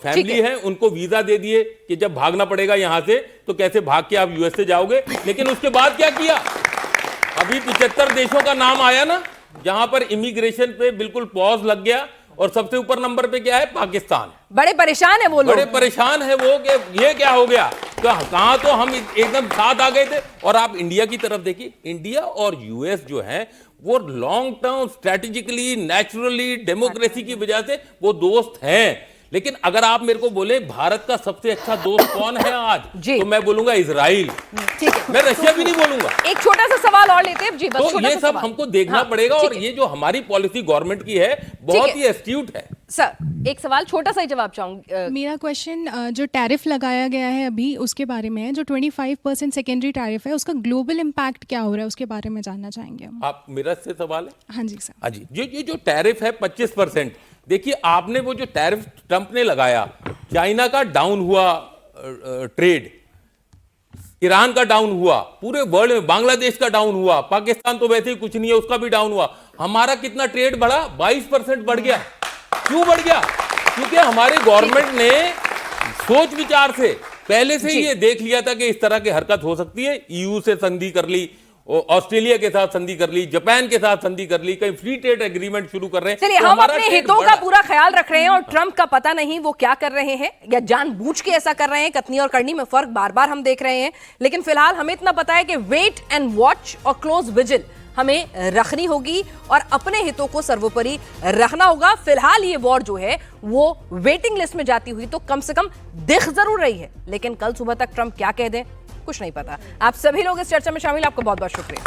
फैमिली है उनको वीजा दे दिए कि जब भागना पड़ेगा यहां से तो कैसे भाग के आप यूएसए जाओगे। लेकिन उसके बाद क्या किया, अभी 75 देशों का नाम आया ना जहां पर इमिग्रेशन पे बिल्कुल पॉज लग गया और सबसे ऊपर नंबर पे क्या है, पाकिस्तान। बड़े परेशान है वो लोग, बड़े परेशान है वो कि ये क्या हो गया, कहां तो हम एकदम साथ आ गए थे। और आप इंडिया की तरफ देखिए, इंडिया और यूएस जो हैं वो long term strategically naturally democracy की वजह से वो दोस्त हैं। लेकिन अगर आप मेरे को बोले भारत का सबसे अच्छा दोस्त कौन है आज, तो मैं बोलूंगा इजराइल, ठीक है, मैं रशिया भी नहीं बोलूंगा। एक छोटा सा सवाल और लेते हैं जी, बस तो छोटा ये सा सब सवाल। हमको देखना हाँ, पड़ेगा ठीक और है। ये जो हमारी पॉलिसी गवर्नमेंट की है बहुत है। ही एस्ट्यूट है। सर एक सवाल छोटा सा ही जवाब चाहूंगी। मेरा क्वेश्चन जो टैरिफ लगाया गया है अभी उसके बारे में है, जो 25% सेकेंडरी टैरिफ है उसका ग्लोबल इम्पैक्ट क्या हो रहा है उसके बारे में जानना चाहेंगे हम। आप मेरा से सवाल है? हाँ जी सर। हाँ जी, ये जो टैरिफ है 25%, देखिए आपने वो जो टैरिफ ट्रंप ने लगाया, चाइना का डाउन हुआ ट्रेड, ईरान का डाउन हुआ, पूरे वर्ल्ड में बांग्लादेश का डाउन हुआ, पाकिस्तान तो वैसे ही कुछ नहीं है उसका भी डाउन हुआ। हमारा कितना ट्रेड बढ़ा, 22% बढ़ गया। क्यों बढ़ गया? क्योंकि हमारे गवर्नमेंट ने सोच विचार से पहले से ही ये देख लिया था कि इस तरह की हरकत हो सकती है। ईयू से संधि कर ली, ऑस्ट्रेलिया के साथ संधि कर ली, जापान के साथ संधि कर ली, कहीं फ्री ट्रेड एग्रीमेंट शुरू कर रहे हैं। चलिए तो हम हमारा अपने ट्रेड हितों का बढ़ा। पूरा ख्याल रख रहे हैं और ट्रंप का पता नहीं वो क्या कर रहे हैं या जानबूझ के ऐसा कर रहे हैं। कथनी और करनी में फर्क बार बार हम देख रहे हैं, लेकिन फिलहाल हमें इतना पता है कि वेट एंड वॉच और क्लोज विजिल हमें रखनी होगी और अपने हितों को सर्वोपरि रखना होगा। फिलहाल ये वॉर जो है वो वेटिंग लिस्ट में जाती हुई तो कम से कम दिख जरूर रही है, लेकिन कल सुबह तक ट्रंप क्या कह दें कुछ नहीं पता। आप सभी लोग इस चर्चा में शामिल, आपका बहुत बहुत शुक्रिया।